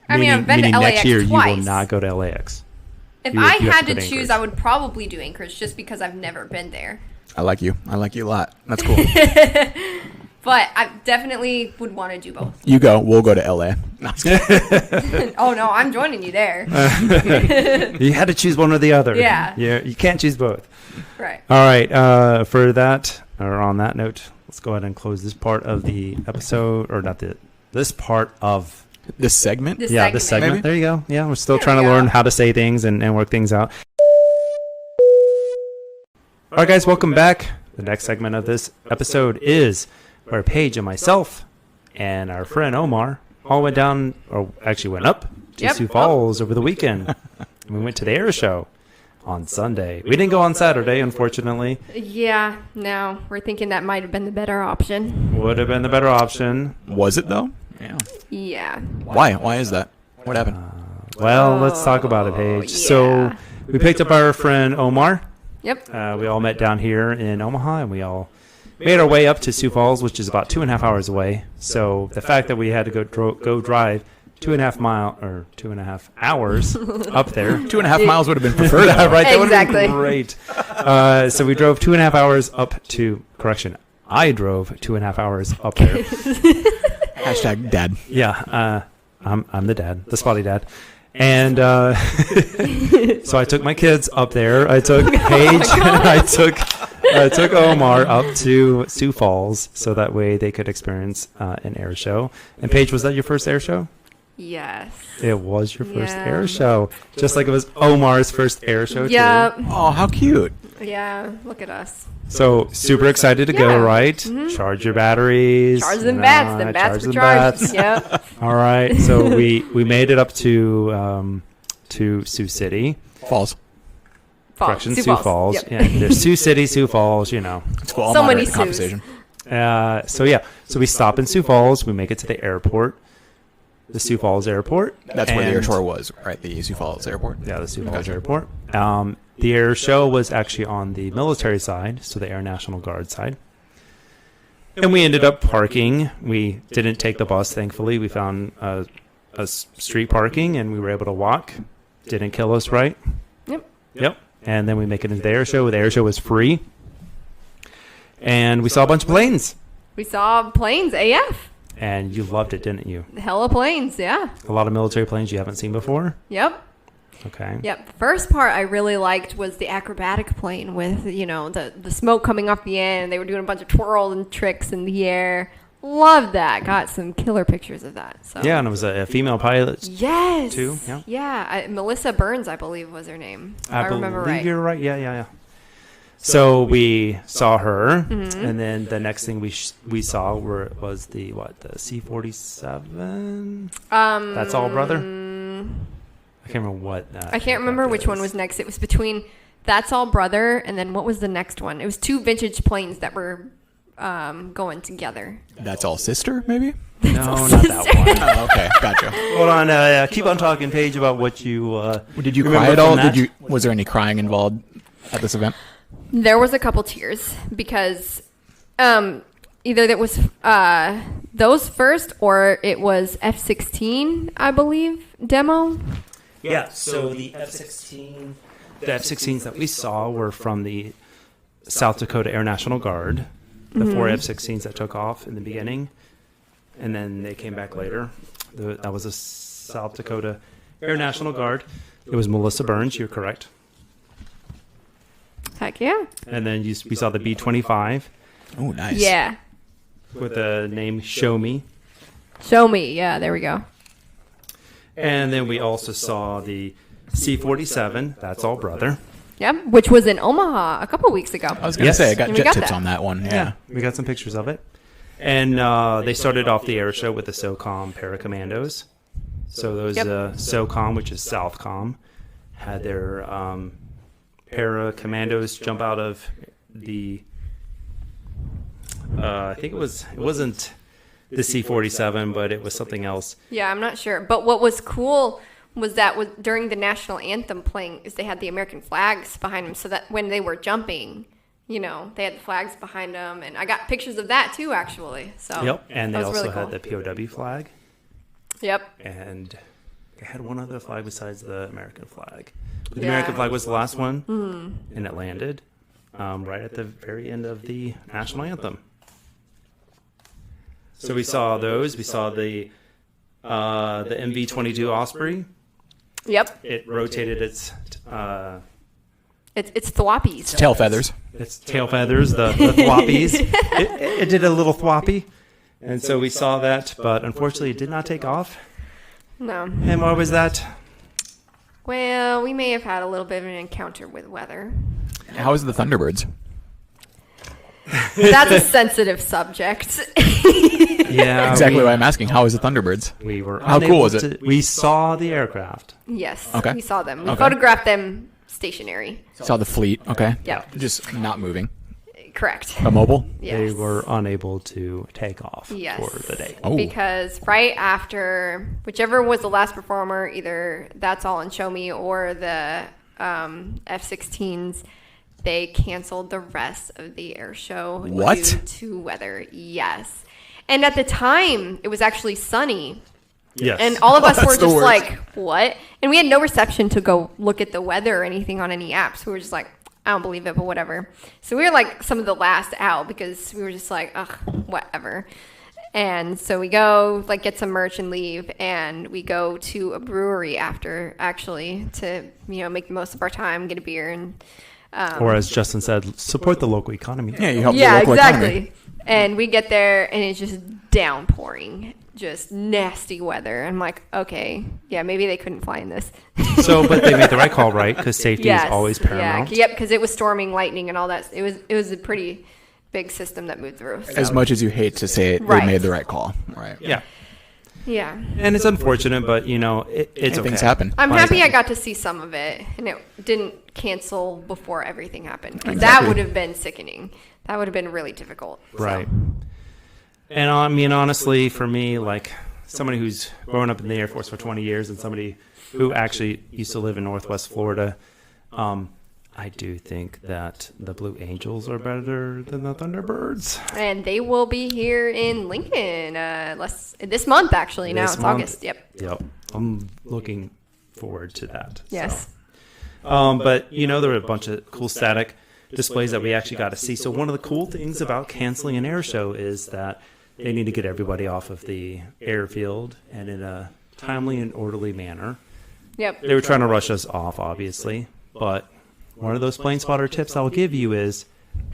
Speaker 1: I mean, I've been to LAX
Speaker 2: next year
Speaker 1: twice.
Speaker 2: You will not go to LAX.
Speaker 1: If I had to choose, I would probably do Anchorage just because I've never been there.
Speaker 3: I like you. I like you a lot. That's cool.
Speaker 1: But I definitely would want to do both.
Speaker 3: You go. We'll go to LA. No,
Speaker 1: oh, no. I'm joining you there.
Speaker 2: You had to choose one or the other.
Speaker 1: Yeah.
Speaker 2: You can't choose both.
Speaker 1: Right.
Speaker 2: All right. For that, or on that note, let's go ahead and close this part of the episode, or not this part of
Speaker 3: this segment.
Speaker 2: This segment. Maybe? There you go. Yeah, we're still trying to learn how to say things and work things out. All right, guys, welcome back. The next segment of this episode is where Paige and myself and our friend Omar all went down, or actually went up to Sioux Falls over the weekend. And we went to the Airshow on Sunday. We didn't go on Saturday, unfortunately.
Speaker 1: Yeah, no. We're thinking that might have been the better option.
Speaker 2: Would have been the better option.
Speaker 3: Was it, though?
Speaker 1: Yeah.
Speaker 3: Why? Why is that? What happened?
Speaker 2: Let's talk about it, Paige. Yeah. So we picked up our friend Omar.
Speaker 1: Yep.
Speaker 2: We all met down here in Omaha, and we all made our way up to Sioux Falls, which is about 2.5 hours away. So the fact that we had to go drive 2.5 hours up there.
Speaker 3: 2.5 miles would have been preferred.
Speaker 2: Right? That would have been great. So we drove 2.5 hours up to, I drove 2.5 hours up there.
Speaker 3: Hashtag dad.
Speaker 2: Yeah. I'm the dad, the spotty dad. And so I took my kids up there. I took Paige and I took Omar up to Sioux Falls so that way they could experience an air show. And Paige, was that your first air show?
Speaker 1: Yes.
Speaker 2: It was your first air show. Just like it was Omar's first air show, too.
Speaker 3: Oh, how cute.
Speaker 1: Yeah, look at us.
Speaker 2: So, super excited to go, right? Mm-hmm. Charge your batteries.
Speaker 1: Charge them bats. Them bats were charged. Yep.
Speaker 2: All right. So, we made it up to Sioux City.
Speaker 3: Falls.
Speaker 2: Correction, Sioux Falls. Yep. Yeah, there's Sioux City, Sioux Falls,
Speaker 3: It's cool.
Speaker 1: So many Sioux.
Speaker 2: So we stop in Sioux Falls. We make it to the airport. The Sioux Falls Airport.
Speaker 3: That's where the air tour was, right? The Sioux Falls Airport.
Speaker 2: Yeah, the Sioux Falls Airport. The air show was actually on the military side, so the Air National Guard side. And we ended up parking. We didn't take the bus, thankfully. We found a street parking, and we were able to walk. Didn't kill us, right? Yep. And then we make it into the air show. The air show was free. And we saw a bunch of planes.
Speaker 1: We saw planes, AF.
Speaker 2: And you loved it, didn't you?
Speaker 1: Hella planes, yeah.
Speaker 2: A lot of military planes you haven't seen before?
Speaker 1: Yep.
Speaker 2: Okay.
Speaker 1: Yep. The first part I really liked was the acrobatic plane with, the smoke coming off the end. They were doing a bunch of twirls and tricks in the air. Love that. Got some killer pictures of that. So
Speaker 2: Yeah, and it was a female pilot.
Speaker 1: Yes.
Speaker 2: Too, yeah.
Speaker 1: Yeah. Melissa Burns, I believe, was her name. If I remember
Speaker 2: believe
Speaker 1: right.
Speaker 2: you're right. Yeah. So we saw her, and then the next thing we saw was the C-47. That's all, brother. I can't remember what.
Speaker 1: I can't remember which one was next. It was between That's All Brother, and then what was the next one? It was two vintage planes that were going together.
Speaker 3: That's All Sister, maybe?
Speaker 2: No, not that one.
Speaker 3: Oh, okay, gotcha.
Speaker 2: Hold on. Keep on talking, Paige, about what you.
Speaker 3: Did you cry at all? Was there any crying involved at this event?
Speaker 1: There was a couple tears because either that was those first or it was F-16, I believe, demo.
Speaker 2: Yeah. So the F-16s that we saw were from the South Dakota Air National Guard. The four F-16s that took off in the beginning, and then they came back later. That was a South Dakota Air National Guard. It was Melissa Burns. You're correct.
Speaker 1: Heck yeah.
Speaker 2: And then we saw the B-25.
Speaker 3: Oh, nice.
Speaker 1: Yeah.
Speaker 2: With the name Show Me.
Speaker 1: Show Me. Yeah, there we go.
Speaker 2: And then we also saw the C-47. That's all, brother.
Speaker 1: Yep, which was in Omaha a couple weeks ago.
Speaker 3: I was going to say, I got
Speaker 1: And
Speaker 3: jet
Speaker 1: we got
Speaker 3: tips
Speaker 1: that.
Speaker 3: on that one.
Speaker 2: Yeah, we got some pictures of it. And they started off the air show with the SOCOM Paracommandos. So those SOCOM, which is Southcom, had their Paracommandos jump out of the. I think it wasn't the C-47, but it was something else.
Speaker 1: Yeah, I'm not sure. But what was cool was that during the national anthem playing is they had the American flags behind them so that when they were jumping, they had the flags behind them. And I got pictures of that too, actually. So
Speaker 2: Yep, and they
Speaker 1: that was
Speaker 2: also
Speaker 1: really cool.
Speaker 2: had the POW flag.
Speaker 1: Yep.
Speaker 2: And they had one other flag besides the American flag. The
Speaker 1: Yeah.
Speaker 2: American flag was the last one, and it landed right at the very end of the national anthem. So we saw those. We saw the MV-22 Osprey.
Speaker 1: Yep.
Speaker 2: It rotated its
Speaker 1: It's thwappies.
Speaker 3: Tail feathers.
Speaker 2: its tail feathers, the thwappies. It did a little thwappy, and so we saw that, but unfortunately, it did not take off.
Speaker 1: No.
Speaker 2: And why was that?
Speaker 1: Well, we may have had a little bit of an encounter with weather.
Speaker 3: How is the Thunderbirds?
Speaker 1: That's a sensitive subject.
Speaker 2: Yeah,
Speaker 3: Exactly why I'm asking. How is the Thunderbirds?
Speaker 2: We were.
Speaker 3: How cool was it?
Speaker 2: We saw the aircraft.
Speaker 1: Yes.
Speaker 3: Okay.
Speaker 1: We saw them. We
Speaker 3: Okay.
Speaker 1: photographed them stationary.
Speaker 3: Saw the fleet. Okay.
Speaker 1: Yeah.
Speaker 3: Just not moving.
Speaker 1: Correct.
Speaker 3: Immobile.
Speaker 1: Yes.
Speaker 2: They were unable to take off
Speaker 1: Yes.
Speaker 2: for the day.
Speaker 3: Oh.
Speaker 1: Because right after, whichever was the last performer, either That's All and Show Me or the F-16s, they canceled the rest of the air show
Speaker 3: What?
Speaker 1: due to weather. Yes. And at the time, it was actually sunny.
Speaker 2: Yes.
Speaker 1: And all of us
Speaker 3: That's
Speaker 1: were
Speaker 3: the
Speaker 1: just
Speaker 3: worst.
Speaker 1: like, what? And we had no reception to go look at the weather or anything on any apps. We were just like, I don't believe it, but whatever. So we were like some of the last out because we were just like, ugh, whatever. And so we go, like, get some merch and leave. And we go to a brewery after, actually, to, make the most of our time, get a beer. And
Speaker 2: or as Justin said, support the local economy.
Speaker 3: Yeah, you help
Speaker 1: yeah,
Speaker 3: the local
Speaker 1: exactly.
Speaker 3: economy.
Speaker 1: And we get there, and it's just downpouring. Just nasty weather. I'm like, okay, yeah, maybe they couldn't fly in this.
Speaker 2: So, but they made the right call, right? Because safety is always paramount.
Speaker 1: Yeah, yep, because it was storming, lightning, and all that. It was a pretty big system that moved through. So.
Speaker 3: As much as you hate to say it,
Speaker 1: Right.
Speaker 3: they made the right call. Right.
Speaker 2: Yeah.
Speaker 1: Yeah.
Speaker 2: And it's unfortunate, but, it's okay.
Speaker 3: Things happen.
Speaker 1: I'm
Speaker 2: Like-
Speaker 1: happy I got to see some of it, and it didn't cancel before everything happened. 'Cause
Speaker 3: Exactly.
Speaker 1: that would have been sickening. That would have been really difficult. So.
Speaker 2: Right. And I mean, honestly, for me, like somebody who's grown up in the Air Force for 20 years and somebody who actually used to live in Northwest Florida, I do think that the Blue Angels are better than the Thunderbirds.
Speaker 1: And they will be here in Lincoln this month, actually. Now
Speaker 2: This
Speaker 1: it's
Speaker 2: month.
Speaker 1: August. Yep.
Speaker 2: Yep. I'm looking forward to that.
Speaker 1: Yes.
Speaker 2: But, there were a bunch of cool static displays that we actually got to see. So one of the cool things about canceling an air show is that they need to get everybody off of the airfield and in a timely and orderly manner.
Speaker 1: Yep.
Speaker 2: They were trying to rush us off, obviously, but one of those plane spotter tips I'll give you is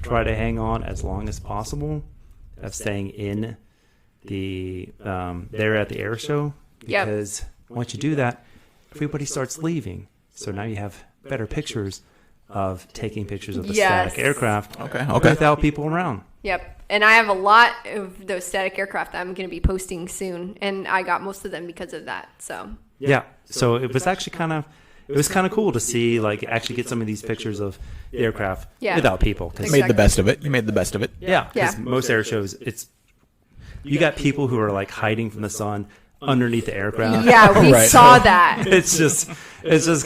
Speaker 2: try to hang on as long as possible of staying in there at the air show, because once you do that, everybody starts leaving. So now you have better pictures of taking pictures of the static aircraft without people around.
Speaker 1: Yep. And I have a lot of those static aircraft that I'm going to be posting soon, and I got most of them because of that. So
Speaker 2: yeah. So it was actually kind of cool to see, like, actually get some of these pictures of the aircraft without people.
Speaker 3: You made the best of it. You made the best of it.
Speaker 2: Yeah. Because most air shows, you got people who are like hiding from the sun underneath the aircraft.
Speaker 1: Yeah, we saw that.
Speaker 2: It's just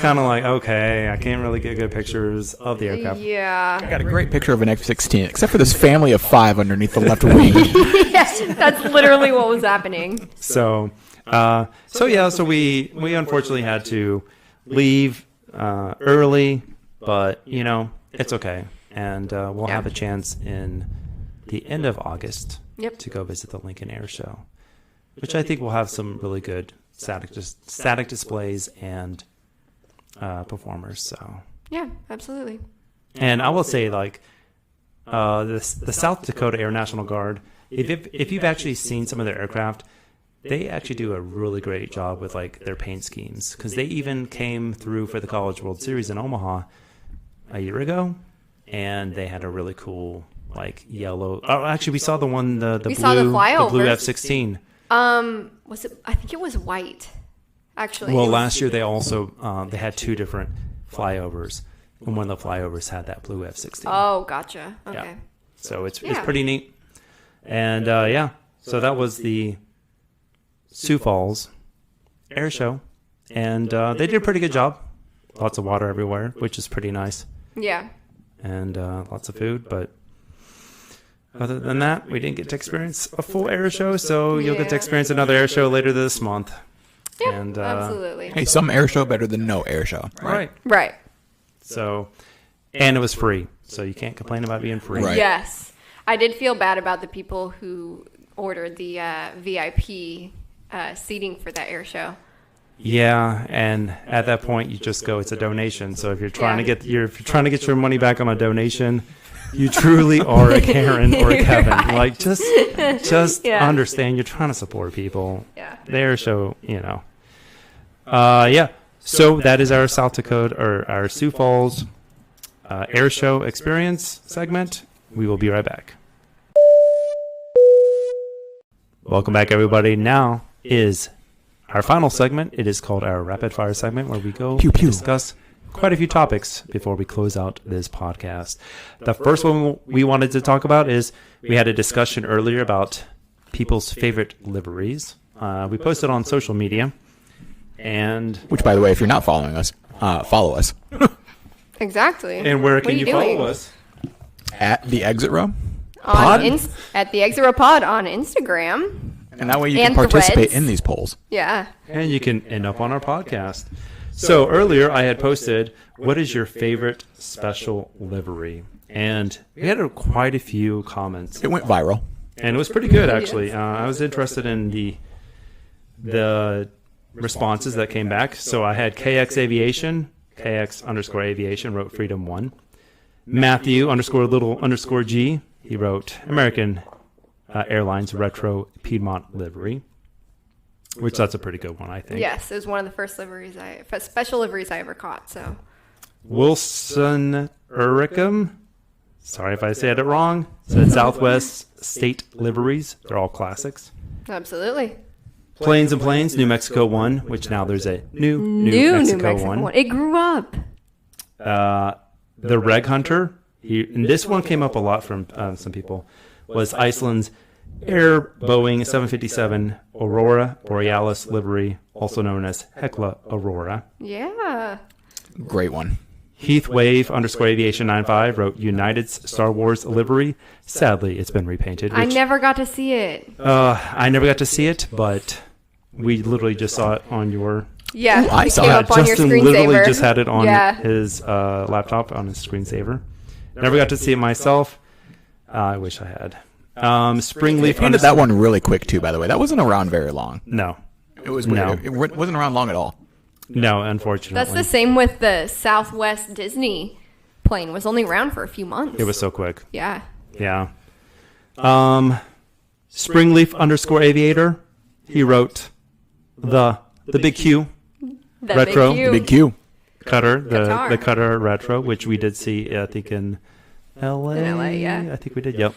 Speaker 2: kind of like, okay, I can't really get good pictures of the aircraft.
Speaker 1: Yeah.
Speaker 3: I got a great picture of an F-16, except for this family of 5 underneath the left wing.
Speaker 1: Yes, that's literally what was happening.
Speaker 2: So we unfortunately had to leave early, but it's okay, and we'll have a chance in the end of August to go visit the Lincoln Air Show, which I think will have some really good static displays and performers. So
Speaker 1: yeah, absolutely.
Speaker 2: And I will say, like, the South Dakota Air National Guard, if you've actually seen some of their aircraft, they actually do a really great job with, like, their paint schemes, because they even came through for the College World Series in Omaha a year ago, and they had a really cool, like, yellow. Oh, actually, we saw the one the blue F-16.
Speaker 1: Was it? I think it was white. Actually.
Speaker 2: Well, last year they also they had 2 different flyovers, and one of the flyovers had that blue F-16.
Speaker 1: Oh, gotcha. Okay.
Speaker 2: Yeah. So it's pretty neat, and so that was the Sioux Falls Airshow, and they did a pretty good job. Lots of water everywhere, which is pretty nice.
Speaker 1: Yeah.
Speaker 2: And lots of food, but other than that, we didn't get to experience a full air show, so you'll get to experience another air show later this month.
Speaker 1: Yeah,
Speaker 2: and,
Speaker 1: absolutely.
Speaker 3: Hey, some air show better than no air show.
Speaker 1: Right.
Speaker 2: So, and it was free, so you can't complain about being free.
Speaker 3: Right.
Speaker 1: Yes. I did feel bad about the people who ordered the VIP seating for that air show.
Speaker 2: Yeah, and at that point, you just go, it's a donation. So if you're trying to get your money back on a donation, you truly are a Karen or a Kevin.
Speaker 1: Right.
Speaker 2: Like, just understand, you're trying to support people.
Speaker 1: Yeah.
Speaker 2: The air show, So that is our South Dakota, or our Sioux Falls air show experience segment. We will be right back. Welcome back, everybody. Now is our final segment. It is called our rapid fire segment, where we go discuss quite a few topics before we close out this podcast. The first one we wanted to talk about is, we had a discussion earlier about people's favorite liveries. We posted on social media, and
Speaker 3: which, by the way, if you're not following us, follow us.
Speaker 1: Exactly.
Speaker 2: And where can you follow us?
Speaker 3: At the Exit Row
Speaker 1: at the Exit Row Pod on Instagram.
Speaker 3: And that way you can participate in these polls.
Speaker 1: Yeah.
Speaker 2: And you can end up on our podcast. So earlier I had posted, what is your favorite special livery? And we had quite a few comments.
Speaker 3: It went viral.
Speaker 2: And it was pretty good, actually. I was interested in the responses that came back. So I had KX Aviation, KX_Aviation wrote Freedom 1. Matthew _little_G, he wrote American Airlines Retro Piedmont Livery, which that's a pretty good one, I think.
Speaker 1: Yes, it was one of the first special liveries I ever caught. So
Speaker 2: Wilson Uricum, sorry if I said it wrong, said Southwest State Liveries. They're all classics.
Speaker 1: Absolutely.
Speaker 2: Planes and Planes, New Mexico 1, which now there's a new Mexico 1.
Speaker 1: It grew up.
Speaker 2: The Reg Hunter, and this one came up a lot from some people, was Iceland's Air Boeing 757 Aurora Borealis livery, also known as Hekla Aurora.
Speaker 1: Yeah.
Speaker 3: Great one.
Speaker 2: Heath Wave _Aviation 95 wrote United's Star Wars livery. Sadly, it's been repainted.
Speaker 1: I never got to see it.
Speaker 2: I never got to see it, but we literally just saw it on your...
Speaker 1: Yeah,
Speaker 3: I saw it.
Speaker 1: up on
Speaker 2: Justin
Speaker 1: your
Speaker 2: literally just had it on his laptop, on his screensaver. Never got to see it myself. I wish I had. Springleaf.
Speaker 3: They ended that one really quick too, by the way. That wasn't around very long.
Speaker 2: No.
Speaker 3: It wasn't around long at all.
Speaker 2: No, unfortunately.
Speaker 1: That's the same with the Southwest Disney plane. It was only around for a few months.
Speaker 2: It was so quick.
Speaker 1: Yeah.
Speaker 2: Yeah. Springleaf_aviator. He wrote the Big Q
Speaker 1: The
Speaker 2: retro.
Speaker 1: Big Q.
Speaker 3: Big Q.
Speaker 2: Cutter,
Speaker 1: Qatar.
Speaker 2: the Cutter retro, which we did see, I think in LA.
Speaker 1: In LA, yeah.
Speaker 2: I think we did. Yep.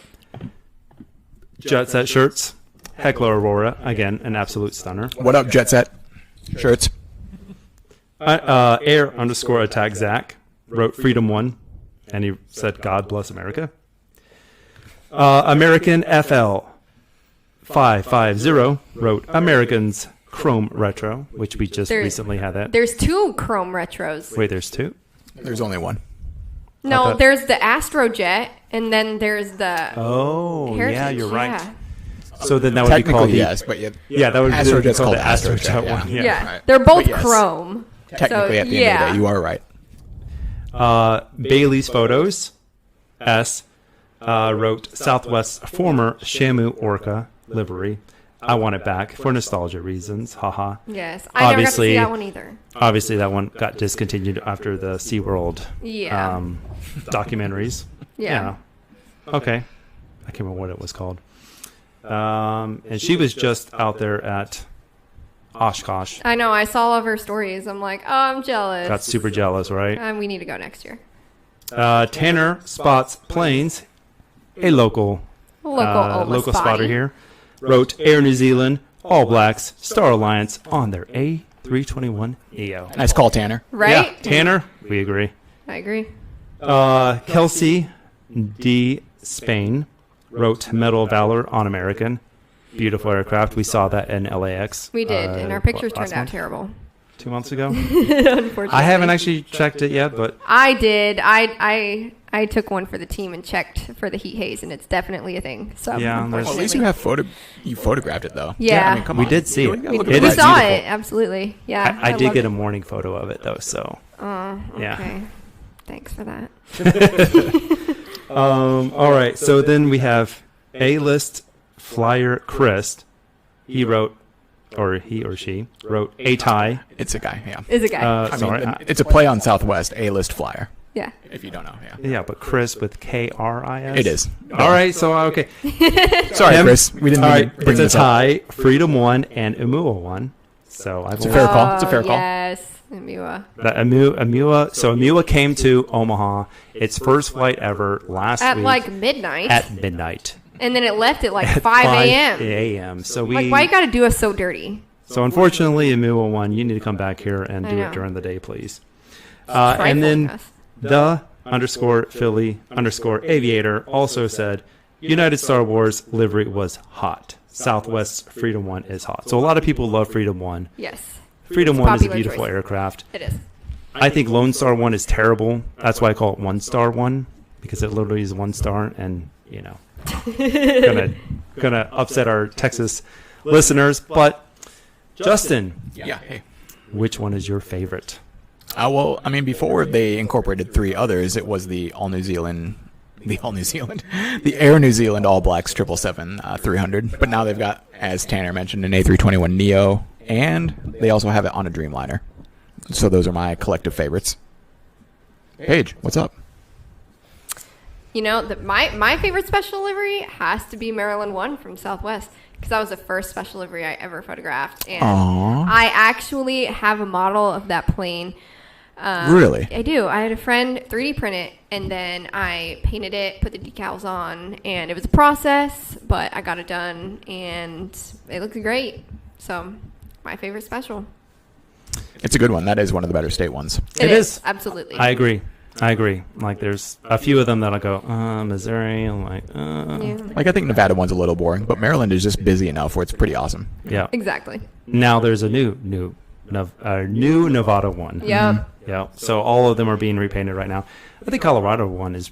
Speaker 2: Jet Set shirts. Heckler Aurora, again, an absolute stunner.
Speaker 3: What up, Jet Set? Shirts.
Speaker 2: Air_attack Zach wrote Freedom 1, and he said, God bless America. American FL 550 wrote Americans Chrome Retro, which we just recently had that.
Speaker 1: There's 2 Chrome retros.
Speaker 2: Wait, there's 2?
Speaker 3: There's only one.
Speaker 1: No,
Speaker 2: thought-
Speaker 1: there's the Astrojet, and then there's the
Speaker 2: Oh,
Speaker 1: Heritage.
Speaker 2: yeah, you're right.
Speaker 1: Yeah.
Speaker 2: So then that would be
Speaker 3: Technically,
Speaker 2: called
Speaker 3: yes, but yeah.
Speaker 2: Yeah, that would be
Speaker 3: Astrojet's
Speaker 2: called
Speaker 3: called
Speaker 2: the
Speaker 3: Astrojet,
Speaker 2: Astrojet one.
Speaker 3: yeah.
Speaker 1: Yeah.
Speaker 3: Right.
Speaker 1: They're both
Speaker 3: But yes.
Speaker 1: Chrome.
Speaker 3: Technically,
Speaker 1: So,
Speaker 3: at the end of the day, you are right.
Speaker 2: Bailey's Photos S wrote Southwest's former Shamu Orca livery. I want it back for nostalgia reasons. Haha.
Speaker 1: Yes. I never got to
Speaker 2: Obviously-
Speaker 1: see that one either.
Speaker 2: Obviously, that one got discontinued after the SeaWorld
Speaker 1: Yeah.
Speaker 2: documentaries.
Speaker 1: Yeah.
Speaker 2: Okay. I can't remember what it was called. And she was just out there at Oshkosh.
Speaker 1: I know. I saw all of her stories. I'm like, oh, I'm jealous.
Speaker 2: Got super jealous, right?
Speaker 1: We need to go next year.
Speaker 2: Tanner Spots Planes, a local
Speaker 1: Local
Speaker 2: spotter here, wrote Air New Zealand, All Blacks, Star Alliance on their A321 Neo.
Speaker 3: Nice call, Tanner.
Speaker 1: Right?
Speaker 2: Yeah, Tanner, we agree.
Speaker 1: I agree.
Speaker 2: Kelsey D. Spain wrote Medal of Valor on American. Beautiful aircraft. We saw that in LAX.
Speaker 1: We did, and our pictures turned out terrible.
Speaker 2: 2 months ago.
Speaker 1: Unfortunately,
Speaker 2: I haven't actually checked it yet, but
Speaker 1: I did. I took one for the team and checked for the heat haze, and it's definitely a thing. So
Speaker 2: Yeah,
Speaker 3: Well, at least you have you photographed it though.
Speaker 1: Yeah.
Speaker 3: I mean, come
Speaker 2: we
Speaker 3: on.
Speaker 2: did see it.
Speaker 3: Look at
Speaker 1: we
Speaker 3: that.
Speaker 1: saw
Speaker 2: Beautiful.
Speaker 1: it. Absolutely. Yeah.
Speaker 2: I did
Speaker 1: loved
Speaker 2: get
Speaker 1: it.
Speaker 2: a morning photo of it though. So
Speaker 1: Oh,
Speaker 2: Yeah.
Speaker 1: okay. Thanks for that.
Speaker 2: all right. So then we have A-list flyer Chris. He wrote, or he or she wrote a tie.
Speaker 3: It's a guy. Yeah.
Speaker 1: Is a guy.
Speaker 3: I
Speaker 2: Sorry.
Speaker 3: mean, it's a play on Southwest A-list flyer.
Speaker 1: Yeah.
Speaker 3: If you don't know, yeah.
Speaker 2: Yeah, but Chris with K-R-I-S.
Speaker 3: It is.
Speaker 2: All right. So okay.
Speaker 3: Sorry,
Speaker 2: Him-
Speaker 3: Chris. We didn't
Speaker 2: All
Speaker 3: even
Speaker 2: right.
Speaker 3: bring
Speaker 2: It's a
Speaker 3: this up.
Speaker 2: tie. Freedom 1 and Emua 1. So I
Speaker 3: It's a
Speaker 2: believe
Speaker 3: fair call. It's a fair call.
Speaker 1: Yes. Emua.
Speaker 2: that Emua. So Emua came to Omaha. Its first flight ever last
Speaker 1: At
Speaker 2: week
Speaker 1: like midnight.
Speaker 2: at midnight.
Speaker 1: And then it left at like
Speaker 2: At
Speaker 1: 5 a.m.
Speaker 2: a.m. So we.
Speaker 1: Like, why you got to do us so dirty?
Speaker 2: So unfortunately, Emua 1, you need to come back here and
Speaker 1: I
Speaker 2: do
Speaker 1: know.
Speaker 2: it during the day, please.
Speaker 1: Trifling
Speaker 2: And then
Speaker 1: us.
Speaker 2: the_Philly_aviator also said, United Star Wars livery was hot. Southwest's Freedom 1 is hot. So a lot of people love Freedom 1.
Speaker 1: Yes.
Speaker 2: Freedom
Speaker 1: It's
Speaker 2: 1 is a
Speaker 1: popular
Speaker 2: beautiful
Speaker 1: choice.
Speaker 2: aircraft.
Speaker 1: It is.
Speaker 2: I think Lone Star 1 is terrible. That's why I call it 1 Star 1, because it literally is 1 star, and, you know, gonna upset our Texas listeners. But, Justin,
Speaker 3: Yeah. Hey.
Speaker 2: which one is your favorite?
Speaker 3: Well, I mean, before they incorporated 3 others, it was the Air New Zealand All Blacks 777 300. But now they've got, as Tanner mentioned, an A321 Neo, and they also have it on a Dreamliner. So those are my collective favorites. Paige, what's up?
Speaker 1: You know, my favorite special livery has to be Maryland 1 from Southwest, because that was the first special livery I ever photographed. And
Speaker 3: Aww.
Speaker 1: I actually have a model of that plane.
Speaker 3: Really?
Speaker 1: I do. I had a friend 3D print it, and then I painted it, put the decals on, and it was a process, but I got it done, and it looked great. So, my favorite special.
Speaker 3: It's a good one. That is one of the better state ones.
Speaker 2: It is.
Speaker 1: Absolutely.
Speaker 2: I agree. Like, there's a few of them that I go, Missouri. I'm like,
Speaker 1: Yeah.
Speaker 3: Like, I think Nevada one's a little boring, but Maryland is just busy enough where it's pretty awesome.
Speaker 2: yeah.
Speaker 1: Exactly.
Speaker 2: Now there's a new Nevada one.
Speaker 1: Yep.
Speaker 2: Yeah. So all of them are being repainted right now. I think Colorado one is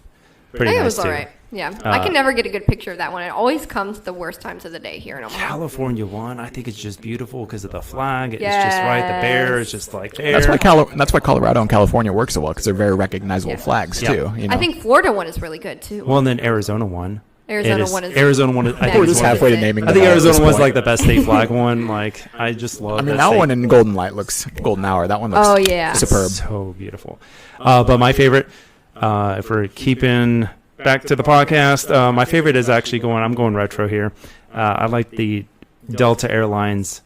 Speaker 2: pretty
Speaker 1: I think it
Speaker 2: nice
Speaker 1: was
Speaker 2: too.
Speaker 1: all right. Yeah. I can never get a good picture of that one. It always comes the worst times of the day here in Omaha.
Speaker 2: California one, I think it's just beautiful because of the flag. It's just right. The bear is just like there.
Speaker 3: That's why Colorado and California work so well, because they're very recognizable flags
Speaker 2: Yeah.
Speaker 3: too. You know?
Speaker 1: I think Florida one is really good too.
Speaker 2: Well, and then Arizona one.
Speaker 1: Arizona one is.
Speaker 2: Arizona one. I
Speaker 1: Next.
Speaker 2: think
Speaker 3: we're
Speaker 2: it's
Speaker 3: just
Speaker 2: one of
Speaker 3: halfway
Speaker 2: the-
Speaker 3: to naming.
Speaker 2: I think
Speaker 3: them all at
Speaker 2: Arizona
Speaker 3: this
Speaker 2: one's
Speaker 3: point.
Speaker 2: like the best state flag one. Like I just love.
Speaker 3: I mean,
Speaker 2: that
Speaker 3: that
Speaker 2: state.
Speaker 3: one in Golden Light looks Golden Hour. That one looks
Speaker 1: Oh, yeah.
Speaker 3: superb.
Speaker 2: So beautiful. But my favorite, if we're keeping back to the podcast. My favorite is actually I'm going retro here. I like the Delta Airlines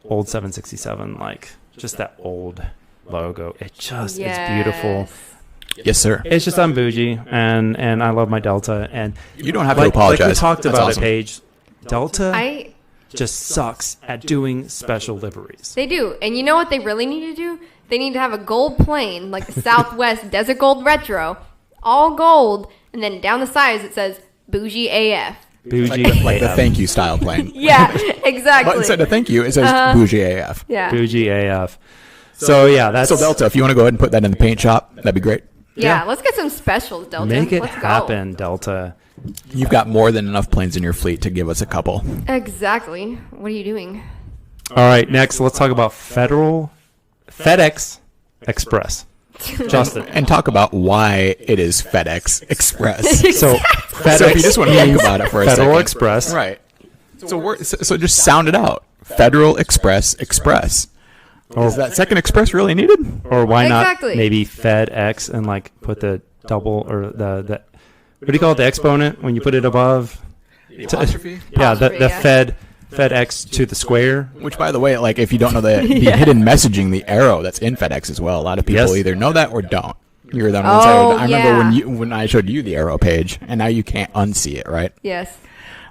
Speaker 2: old 767, like just that old logo. It's beautiful.
Speaker 3: Yes, sir.
Speaker 2: It's just I'm bougie, and I love my Delta. And
Speaker 3: you don't have to apologize.
Speaker 2: Like we talked
Speaker 3: That's
Speaker 2: about
Speaker 3: awesome.
Speaker 2: it, Paige. Delta just sucks at doing special liveries.
Speaker 1: They do. And you know what they really need to do? They need to have a gold plane, like the Southwest Desert Gold Retro, all gold, and then down the sides it says Bougie AF.
Speaker 2: Bougie
Speaker 3: like the
Speaker 2: AF.
Speaker 3: thank you style plane.
Speaker 1: Yeah, exactly.
Speaker 3: But instead of thank you, it says Bougie AF.
Speaker 1: Yeah.
Speaker 2: Bougie AF. So that's...
Speaker 3: So Delta, if you want to go ahead and put that in the paint shop, that'd be great.
Speaker 1: Yeah, let's get some specials, Delta.
Speaker 2: Make it
Speaker 1: Let's
Speaker 2: happen,
Speaker 1: go.
Speaker 2: Delta.
Speaker 3: You've got more than enough planes in your fleet to give us a couple.
Speaker 1: Exactly. What are you doing?
Speaker 2: All right, next, let's talk about FedEx Express. Justin.
Speaker 3: And talk about why it is FedEx Express.
Speaker 2: So FedEx
Speaker 3: So if you just want to think about it for a second.
Speaker 2: Federal Express.
Speaker 3: Right. So just sound it out. Federal Express Express. Is that second express really needed?
Speaker 2: Or why
Speaker 1: Exactly.
Speaker 2: not maybe FedEx and like put the double or the what do you call it, the exponent when you put it above?
Speaker 3: Apostrophe?
Speaker 2: Yeah, the
Speaker 1: yeah.
Speaker 2: FedEx to the square.
Speaker 3: Which, by the way, like if you don't know the hidden messaging, the arrow that's in FedEx as well. A lot of people either know that or don't. You're the ones I remember when I showed you the arrow page, and now you can't unsee it, right?
Speaker 1: Yes.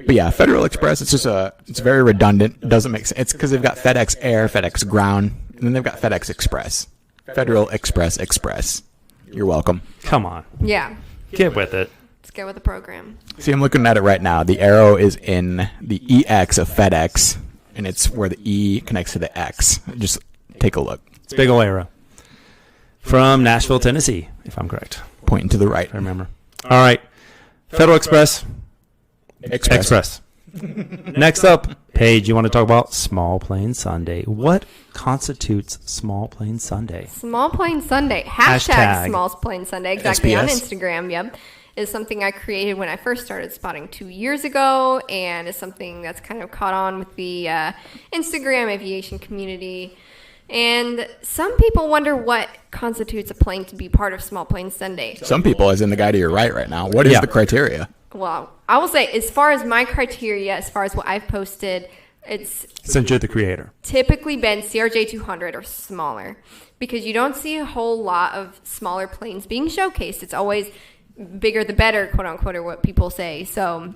Speaker 3: But yeah, Federal Express. It's very redundant. It doesn't make sense. It's because they've got FedEx Air, FedEx Ground, and then they've got FedEx Express. Federal Express. You're welcome.
Speaker 2: Come on,
Speaker 1: Yeah.
Speaker 2: get with it.
Speaker 1: Let's go with the program.
Speaker 3: See, I'm looking at it right now. The arrow is in the EX of FedEx, and it's where the E connects to the X. Just take a look.
Speaker 2: It's a big ol' arrow from Nashville, Tennessee, if I'm correct.
Speaker 3: Pointing to the right.
Speaker 2: If I remember. All right, Federal Express. Next up, Paige, you want to talk about Small Plane Sunday. What constitutes Small Plane Sunday?
Speaker 1: Small Plane Sunday. Hashtag Small Plane Sunday. Exactly.
Speaker 3: SPS?
Speaker 1: On Instagram. Yep. Is something I created when I first started spotting 2 years ago, and is something that's kind of caught on with the Instagram aviation community. And some people wonder what constitutes a plane to be part of Small Plane Sunday.
Speaker 3: Some people, as in the guy to your right now, what is the criteria?
Speaker 1: Well, I will say, as far as my criteria, as far as what I've posted, it's
Speaker 2: Since you're the creator.
Speaker 1: typically been CRJ 200 or smaller, because you don't see a whole lot of smaller planes being showcased. It's always bigger the better, quote unquote, or what people say. So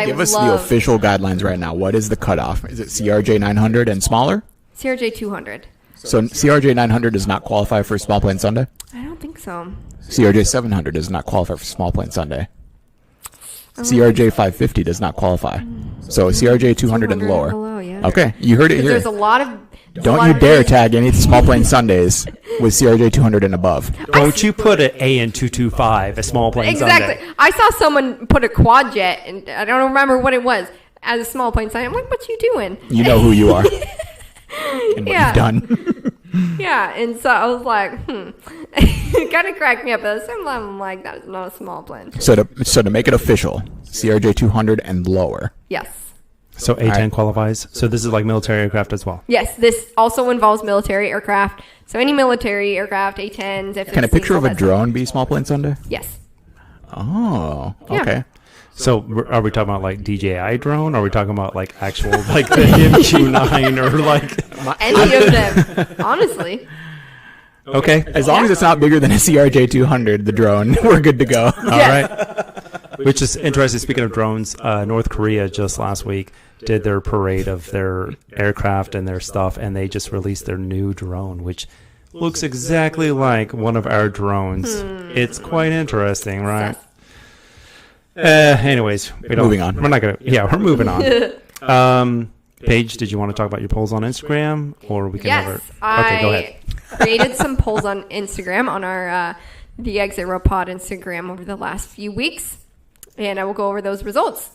Speaker 3: Give us the official guidelines right now. What is the cutoff? Is it CRJ 900 and smaller?
Speaker 1: CRJ 200.
Speaker 3: So CRJ 900 does not qualify for Small Plane Sunday?
Speaker 1: I don't think so.
Speaker 3: CRJ 700 does not qualify for Small Plane Sunday. CRJ 550 does not qualify. So CRJ 200 and lower.
Speaker 1: below, yeah.
Speaker 3: Okay, you heard it here.
Speaker 1: There's a lot of...
Speaker 3: Don't you dare tag any Small Plane Sundays with CRJ 200 and above.
Speaker 2: Don't you put an AN225, a Small Plane
Speaker 1: Exactly.
Speaker 2: Sunday.
Speaker 1: I saw someone put a quad jet, and I don't remember what it was, as a Small Plane Sunday. I'm like, what you doing?
Speaker 3: You know who you are and what
Speaker 1: Yeah.
Speaker 3: you've done.
Speaker 1: Yeah, and so I was like, It kind of cracked me up. At the same time, I'm like, that is not a small plane.
Speaker 3: So to make it official, CRJ 200 and lower.
Speaker 1: Yes.
Speaker 2: So A-10
Speaker 3: right.
Speaker 2: qualifies. So this is like military aircraft as well.
Speaker 1: Yes, this also involves military aircraft. So any military aircraft, A-10s. If
Speaker 3: Can a
Speaker 1: there's
Speaker 3: picture of a
Speaker 1: things like that.
Speaker 3: drone be Small Plane Sunday?
Speaker 1: Yes.
Speaker 3: Oh,
Speaker 1: Yeah.
Speaker 3: okay.
Speaker 2: So are we talking about like DJI drone? Or are we talking about like actual like the MQ-9 or like?
Speaker 1: Any of them, honestly.
Speaker 2: Okay.
Speaker 3: As long as it's not bigger than a CRJ 200, the drone, we're good to go.
Speaker 2: All right. Which is interesting. Speaking of drones, North Korea just last week did their parade of their aircraft and their stuff, and they just released their new drone, which looks exactly like one of our drones. It's quite interesting, right? Anyways,
Speaker 3: Moving on.
Speaker 2: We're not gonna. Yeah, we're moving on. Paige, did you want to talk about your polls on Instagram, or we can?
Speaker 1: Yes,
Speaker 2: Okay, go ahead.
Speaker 1: created some polls on Instagram on our the Exit Row Pod Instagram over the last few weeks, and I will go over those results.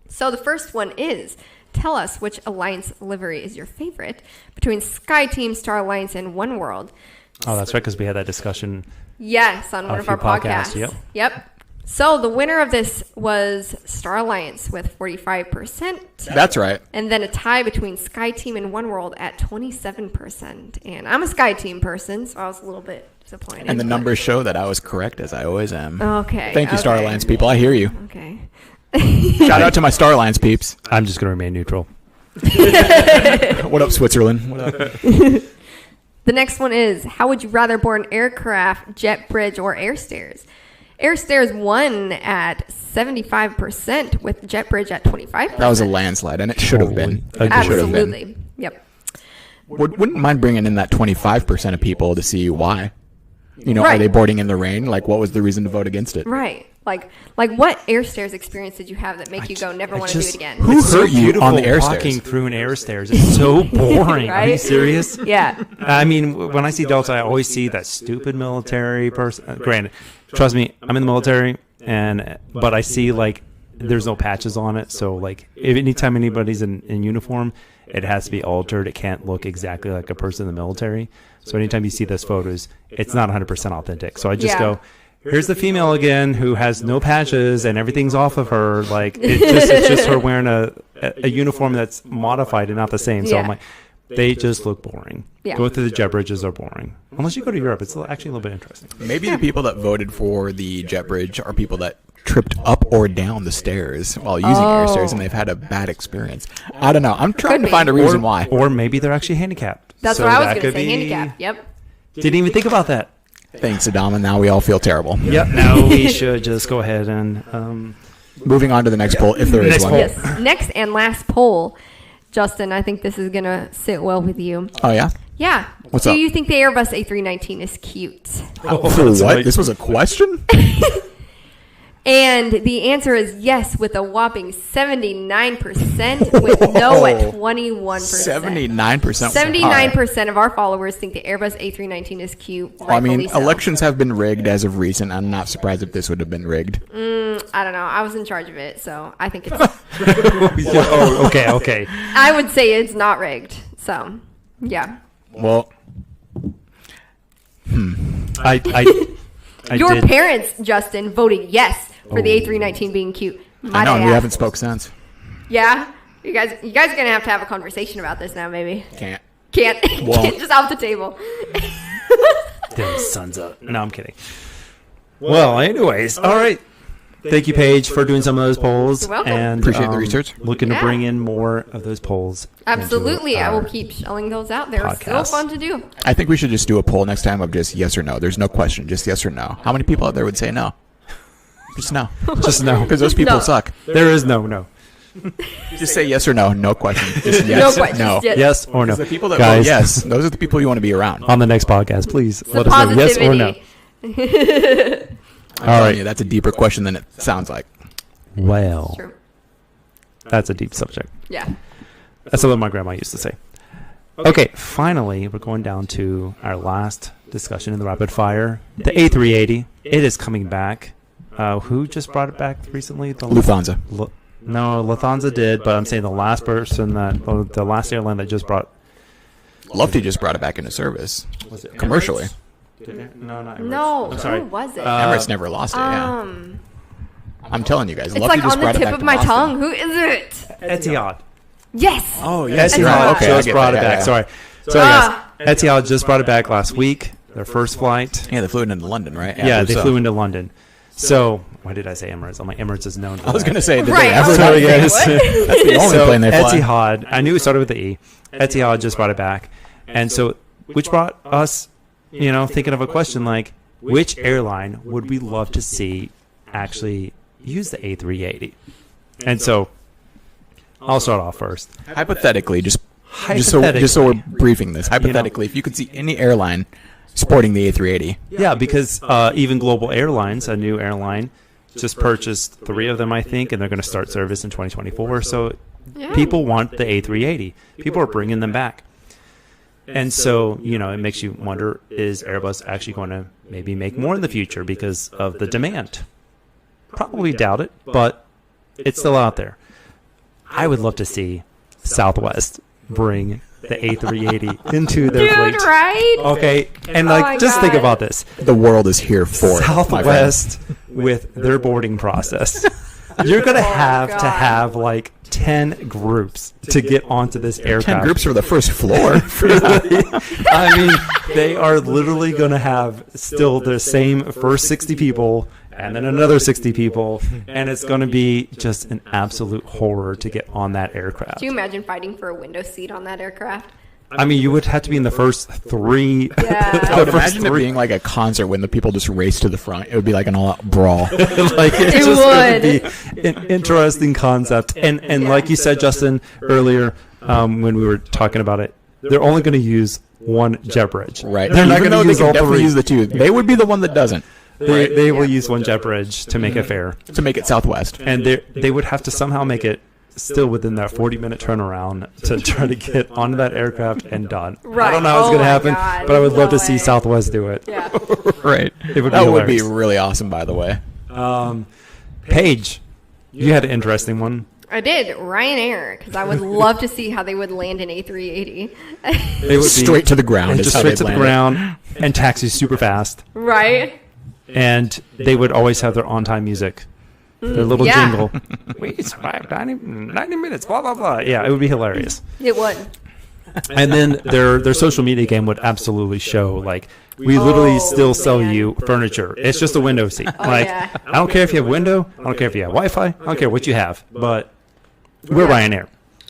Speaker 1: So the first one is: tell us which Alliance livery is your favorite between SkyTeam, Star Alliance, and One World.
Speaker 2: Oh, that's right, because we had that discussion.
Speaker 1: Yes, on one
Speaker 2: A
Speaker 1: of our
Speaker 2: few podcasts,
Speaker 1: podcasts.
Speaker 2: yep.
Speaker 1: So the winner of this was Star Alliance with 45%.
Speaker 3: That's right.
Speaker 1: And then a tie between Sky Team and One World at 27%. And I'm a Sky Team person, so I was a little bit disappointed.
Speaker 3: And the numbers show that I was correct, as I always am.
Speaker 1: Okay.
Speaker 3: Thank you, Star Alliance people. I hear you.
Speaker 1: Okay.
Speaker 3: Shout out to my Star Alliance peeps.
Speaker 2: I'm just going to remain neutral.
Speaker 3: What up, Switzerland? What up?
Speaker 1: The next one is, how would you rather board an aircraft, jet bridge, or air stairs? Air stairs won at 75% with jet bridge at 25%.
Speaker 3: That was a landslide, and it should have been. It should have been.
Speaker 1: Absolutely. Yep.
Speaker 3: Wouldn't mind bringing in that 25% of people to see why. You know,
Speaker 1: Right.
Speaker 3: are they boarding in the rain? Like, what was the reason to vote against it?
Speaker 1: Right. Like what air stairs experience did you have that make you go, never want to do it again?
Speaker 3: Who
Speaker 2: It's so
Speaker 3: hurt you
Speaker 2: beautiful
Speaker 3: on the air
Speaker 2: walking
Speaker 3: stairs?
Speaker 2: through an air stairs. It's so boring. Are you
Speaker 1: Right?
Speaker 2: serious?
Speaker 1: Yeah.
Speaker 2: I mean, when I see Delta, I always see that stupid military person. Granted, trust me, I'm in the military, but I see like there's no patches on it. So like, if anytime anybody's in uniform, it has to be altered. It can't look exactly like a person in the military. So anytime you see those photos, it's not 100% authentic. So I just go, here's the female again who has no patches and everything's off of her. Like it's just her wearing a uniform that's modified and not the same. So I'm like, they just look boring.
Speaker 1: Yeah.
Speaker 2: Going through the jet bridges are boring. Unless you go to Europe, it's actually a little bit interesting.
Speaker 3: Maybe the people that voted for the jet bridge are people that tripped up or down the stairs while using air stairs, and they've had a bad experience. I don't know. I'm trying to find a reason why.
Speaker 2: Or maybe they're actually handicapped.
Speaker 1: That's
Speaker 2: So
Speaker 1: what I was
Speaker 2: that
Speaker 1: going to
Speaker 2: could
Speaker 1: say.
Speaker 2: be-
Speaker 1: Handicap. Yep.
Speaker 2: Didn't even think about that.
Speaker 3: Thanks, Adama. Now we all feel terrible.
Speaker 2: Yep. Now we should just go ahead and
Speaker 3: Moving on to the next poll, if there is
Speaker 2: Next
Speaker 3: one.
Speaker 2: poll.
Speaker 1: Yes. Next and last poll. Justin, I think this is going to sit well with you.
Speaker 3: Oh, yeah?
Speaker 1: Yeah.
Speaker 3: What's
Speaker 1: Do
Speaker 3: up?
Speaker 1: you think the Airbus A319 is cute?
Speaker 3: For
Speaker 2: that's
Speaker 3: what?
Speaker 2: right.
Speaker 3: This was a question?
Speaker 1: And the answer is yes, with a whopping 79%, with no at 21%.
Speaker 3: 79%.
Speaker 1: 79% of our followers think the Airbus A319 is cute.
Speaker 3: I mean,
Speaker 1: rightfully so.
Speaker 3: elections have been rigged as of recent. I'm not surprised if this would have been rigged.
Speaker 1: I don't know. I was in charge of it, so I think it's.
Speaker 2: oh, okay.
Speaker 1: I would say it's not rigged. So, yeah.
Speaker 3: Well,
Speaker 2: I
Speaker 1: Your
Speaker 2: did.
Speaker 1: parents, Justin, voted yes for the A319 being cute.
Speaker 3: I
Speaker 1: Might
Speaker 3: know, and we
Speaker 1: add.
Speaker 3: haven't spoke since.
Speaker 1: Yeah, you guys are gonna have to have a conversation about this now. Maybe
Speaker 3: Can't.
Speaker 1: can't
Speaker 3: Won't.
Speaker 1: just off the table.
Speaker 2: Them sons up. No, I'm kidding. Well, anyways, all right. Thank you, Paige, for doing some of those polls.
Speaker 1: You're welcome.
Speaker 2: And
Speaker 3: Appreciate the research.
Speaker 2: Looking to
Speaker 1: Yeah.
Speaker 2: bring in more of those polls. into
Speaker 1: Absolutely, I will
Speaker 2: our-
Speaker 1: keep shelling those out. They're still
Speaker 2: podcast.
Speaker 1: fun to do.
Speaker 3: I think we should just do a poll next time of just yes or no. There's no question, just yes or no. How many people out there would say no? Just no.
Speaker 2: Just no.
Speaker 3: Because those people
Speaker 1: No.
Speaker 3: suck.
Speaker 2: There is no.
Speaker 3: Just say yes or no. No question. Just
Speaker 1: No
Speaker 3: yes.
Speaker 1: questions.
Speaker 3: No.
Speaker 1: Yes.
Speaker 2: Yes or no.
Speaker 3: The people that
Speaker 2: Guys,
Speaker 3: vote yes, those are the people you want to be around.
Speaker 2: on the next podcast, please
Speaker 1: The
Speaker 2: let us know yes or no.
Speaker 1: positivity.
Speaker 3: I'm telling you, that's a deeper question than it sounds like.
Speaker 2: Well,
Speaker 1: True.
Speaker 2: that's a deep subject.
Speaker 1: Yeah.
Speaker 2: That's what my grandma used to say. Okay, finally, we're going down to our last discussion in the rapid fire. The A380, it is coming back. Who just brought it back recently?
Speaker 3: Lufthansa.
Speaker 2: No, Lufthansa did, but I'm saying the last person the last airline that just brought.
Speaker 3: Lufty just brought it back into service.
Speaker 2: Was it
Speaker 3: Commercially.
Speaker 2: No, not Emirates.
Speaker 1: No,
Speaker 2: I'm sorry.
Speaker 1: who was it?
Speaker 3: Emirates never lost it, yeah. I'm telling you guys.
Speaker 1: It's
Speaker 3: Lufty
Speaker 1: like
Speaker 3: just
Speaker 1: on the
Speaker 3: brought it
Speaker 1: tip
Speaker 3: back
Speaker 1: of
Speaker 3: to
Speaker 1: my
Speaker 3: Boston.
Speaker 1: tongue. Who is it?
Speaker 2: Etihad.
Speaker 1: Yes.
Speaker 3: Oh, yes.
Speaker 2: Etihad
Speaker 3: Right. Okay, I
Speaker 2: just
Speaker 3: get
Speaker 2: brought
Speaker 3: that,
Speaker 2: it
Speaker 3: yeah,
Speaker 2: back.
Speaker 3: yeah.
Speaker 2: Sorry,
Speaker 1: Ah.
Speaker 2: guys. Etihad just brought it back last week. Their first flight.
Speaker 3: Yeah, they flew into London, right?
Speaker 2: Yeah,
Speaker 3: I
Speaker 2: they
Speaker 3: believe so.
Speaker 2: flew into London. So, why did I say Emirates? I'm like, Emirates is known for
Speaker 3: I was
Speaker 2: that.
Speaker 3: going to say, did
Speaker 1: Right,
Speaker 3: they
Speaker 1: I
Speaker 3: ever
Speaker 1: was
Speaker 2: Sorry,
Speaker 1: gonna
Speaker 2: guys.
Speaker 1: say, what?
Speaker 3: That's the only
Speaker 2: So,
Speaker 3: plane they fly.
Speaker 2: Etihad, I knew it started with the E. Etihad just brought it back. And so, which brought us, thinking of a question like, which airline would we love to see actually use the A380? And so, I'll start off first.
Speaker 3: Hypothetically, just so we're briefing this. Hypothetically, if you could see any airline sporting the A380,
Speaker 2: Yeah, because even Global Airlines, a new airline, just purchased 3 of them, I think, and they're going to start service in 2024. So
Speaker 1: Yeah.
Speaker 2: people want the A380. People are bringing them back. And so, it makes you wonder, is Airbus actually going to maybe make more in the future because of the demand? Probably doubt it, but it's still out there. I would love to see Southwest bring the A380 into their
Speaker 1: Dude,
Speaker 2: fleet.
Speaker 1: right?
Speaker 2: Okay, and
Speaker 1: Oh my
Speaker 2: just think
Speaker 1: God.
Speaker 2: about this.
Speaker 3: the world is here for it. my friend.
Speaker 2: Southwest with their boarding process. You're going to have like 10 groups to get onto this aircraft.
Speaker 3: 10 groups for the first floor.
Speaker 2: I mean, they are literally going to have still the same first 60 people and then another 60 people, and it's going to be just an absolute horror to get on that aircraft.
Speaker 1: Do you imagine fighting for a window seat on that aircraft?
Speaker 2: I mean, you would have to be in the first three.
Speaker 1: Yeah.
Speaker 3: I would imagine it being like a concert when the people just race to the front. It would be like an all-out brawl.
Speaker 2: Like it's just going to be an interesting concept. And like you said, Justin, earlier when we were talking about it, they're only going to use one jet bridge.
Speaker 3: Right.
Speaker 2: They're not
Speaker 3: Even
Speaker 2: going to use all three.
Speaker 3: Use the two. They would be the one that doesn't.
Speaker 2: They will use one jet bridge to make it fair.
Speaker 3: To make it Southwest.
Speaker 2: And they would have to somehow make it still within that 40-minute turnaround to try to get onto that aircraft and done.
Speaker 1: Right.
Speaker 2: I don't know how it's going to happen,
Speaker 1: God.
Speaker 2: but I would love to
Speaker 1: way.
Speaker 2: see Southwest do it.
Speaker 1: Yeah.
Speaker 3: Right.
Speaker 2: It would
Speaker 3: that
Speaker 2: be
Speaker 3: would be
Speaker 2: hilarious.
Speaker 3: really awesome, by the way.
Speaker 2: Paige, you had an interesting one.
Speaker 1: I did Ryanair because I would love to see how they would land an A380.
Speaker 2: They would be
Speaker 3: Straight to the ground.
Speaker 2: and
Speaker 3: is
Speaker 2: just
Speaker 3: how
Speaker 2: straight
Speaker 3: they'd
Speaker 2: to the
Speaker 3: land
Speaker 2: ground and taxi super fast.
Speaker 1: Right?
Speaker 2: And they would always have their on-time music. Their little
Speaker 1: yeah.
Speaker 2: jingle. We survived 90 minutes, blah, blah, blah. Yeah, it would be hilarious.
Speaker 1: It would.
Speaker 2: And then their social media game would absolutely show, like, we literally still sell you furniture. It's just a window seat. Like,
Speaker 1: yeah.
Speaker 2: I don't care if you have window. I don't care if you have Wi-Fi. I don't care what you have. But we're Ryanair.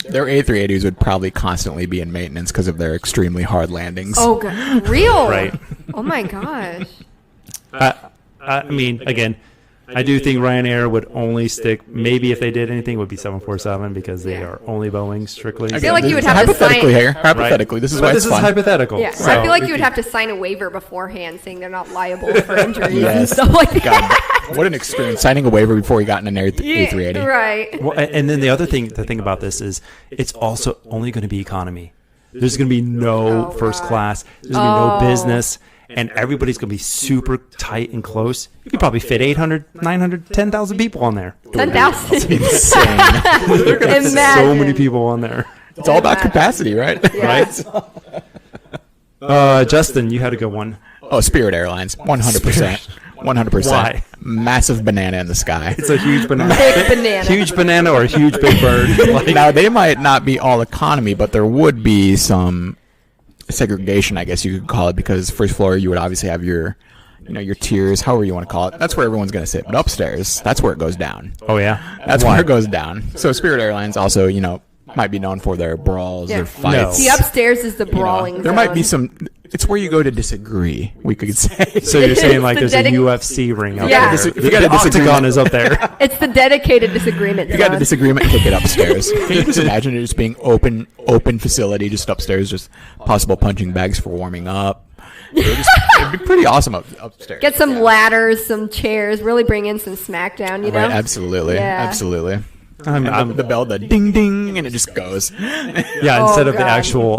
Speaker 3: Their A380s would probably constantly be in maintenance because of their extremely hard landings.
Speaker 1: Oh, God. Real?
Speaker 2: Right.
Speaker 1: Oh, my gosh.
Speaker 2: I mean, again, I do think Ryanair would only stick, maybe if they did anything, it would be 747 because they are only Boeing strictly.
Speaker 1: I feel like you would have to
Speaker 3: hypothetically
Speaker 1: sign.
Speaker 3: here. Hypothetically, this is why
Speaker 2: But
Speaker 3: it's
Speaker 2: this is
Speaker 3: fun.
Speaker 2: hypothetical.
Speaker 1: Yeah,
Speaker 2: So
Speaker 1: I feel like you
Speaker 2: if
Speaker 1: would have to sign a waiver beforehand saying they're not liable for injuries and
Speaker 3: Yes.
Speaker 1: stuff like that.
Speaker 3: God, what an experience! Signing a waiver before you got in an A380.
Speaker 1: Right.
Speaker 2: Well, and then the thing about this is it's also only going to be economy. There's going to be no first class. There's going to be no business. And everybody's going to be super tight and close. You could probably fit 800, 900, 10,000 people on there.
Speaker 1: 10,000.
Speaker 3: Insane.
Speaker 2: They're going to have so many people on there.
Speaker 3: It's all about capacity, right?
Speaker 1: Yeah.
Speaker 2: Right? Justin, you had a good one.
Speaker 3: Oh, Spirit Airlines, 100%. 100%.
Speaker 2: Why?
Speaker 3: Massive banana in the sky.
Speaker 2: It's a huge banana.
Speaker 1: Big banana.
Speaker 2: Huge banana or a huge big bird. Like,
Speaker 3: Now, they might not be all economy, but there would be some segregation, I guess you could call it, because first floor you would obviously have your tiers, however you want to call it. That's where everyone's going to sit. But upstairs, that's where it goes down.
Speaker 2: oh, yeah?
Speaker 3: That's where it goes down. So Spirit Airlines also, might be known for their brawls,
Speaker 1: Yeah.
Speaker 3: their fights.
Speaker 1: The upstairs is the brawling
Speaker 3: There might
Speaker 1: zone.
Speaker 3: be some. It's where you go to disagree, we could say.
Speaker 2: So you're saying like
Speaker 1: It's
Speaker 2: there's
Speaker 1: the
Speaker 2: a UFC ring up
Speaker 1: Yeah.
Speaker 2: there.
Speaker 3: If you got a
Speaker 2: The octagon
Speaker 3: disagreement-
Speaker 2: is up there.
Speaker 1: It's the dedicated disagreement
Speaker 3: You got a
Speaker 1: zone.
Speaker 3: disagreement, take it upstairs. Can you just imagine it just being open facility, just upstairs, just possible punching bags for warming up? It'd be pretty awesome upstairs.
Speaker 1: Get some ladders, some chairs, really bring in some smackdown, you know?
Speaker 3: Right, absolutely,
Speaker 1: Yeah.
Speaker 3: absolutely.
Speaker 2: I'm,
Speaker 3: And the bell, the ding ding, and it just goes.
Speaker 2: yeah, instead of the
Speaker 1: God.
Speaker 2: actual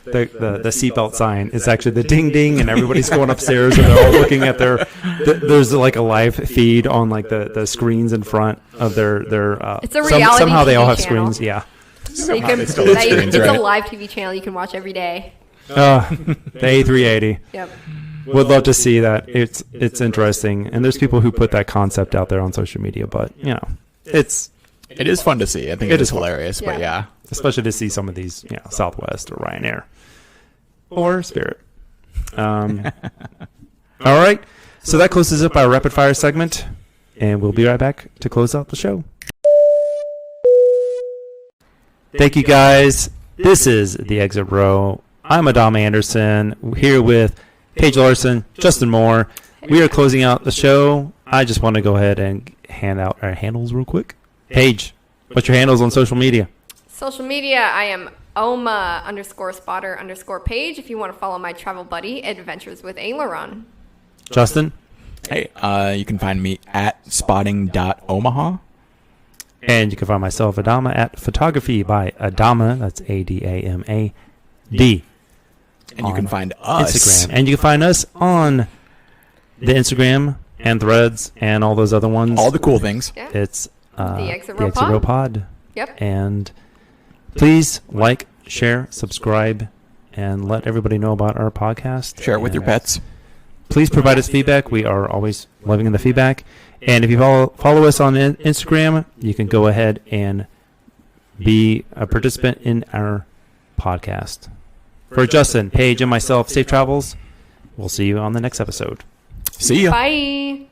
Speaker 2: the seatbelt sign, it's actually the ding ding, and everybody's going upstairs and they're all looking at there's like a live feed on like the screens in front of their
Speaker 1: It's a reality
Speaker 2: somehow they all
Speaker 1: TV
Speaker 2: have
Speaker 1: channel.
Speaker 2: screens. Yeah.
Speaker 1: So you can,
Speaker 3: they still have screens,
Speaker 1: it's
Speaker 3: right?
Speaker 1: a live TV channel you can watch every day.
Speaker 2: The A380.
Speaker 1: Yep.
Speaker 2: Would love to see that. It's interesting, and there's people who put that concept out there on social media, but
Speaker 3: It is fun to see. I think it is hilarious, but
Speaker 1: Yeah.
Speaker 3: yeah.
Speaker 2: especially to see some of these, Southwest or Ryanair or Spirit. All right, so that closes up our rapid fire segment, and we'll be right back to close out the show. Thank you, guys. This is the Exit Row. I'm Adama Anderson, here with Paige Larsen, Justin Moore. We are closing out the show. I just want to go ahead and hand out our handles real quick. Paige, what's your handles on social media?
Speaker 1: Social media, I am Oma_spotter_page if you want to follow my travel buddy, Adventures with Aileron.
Speaker 2: Justin?
Speaker 3: Hey, you can find me at spotting.omaha.
Speaker 2: And you can find myself, Adama, at Photography by Adama. That's ADAMAD.
Speaker 3: And you can find us.
Speaker 2: Instagram. And you can find us on the Instagram and Threads and all those other ones.
Speaker 3: All the cool things.
Speaker 1: Yeah.
Speaker 2: It's
Speaker 1: The Exit
Speaker 2: the
Speaker 1: Row
Speaker 2: Exit Row Pod.
Speaker 1: Yep.
Speaker 2: And please like, share, subscribe, and let everybody know about our podcast.
Speaker 3: Share it with your
Speaker 2: And
Speaker 3: pets.
Speaker 2: Please provide us feedback. We are always loving the feedback. And if you follow us on Instagram, you can go ahead and be a participant in our podcast. For Justin, Paige, and myself, safe travels. We'll see you on the next episode.
Speaker 3: See ya.
Speaker 1: Bye.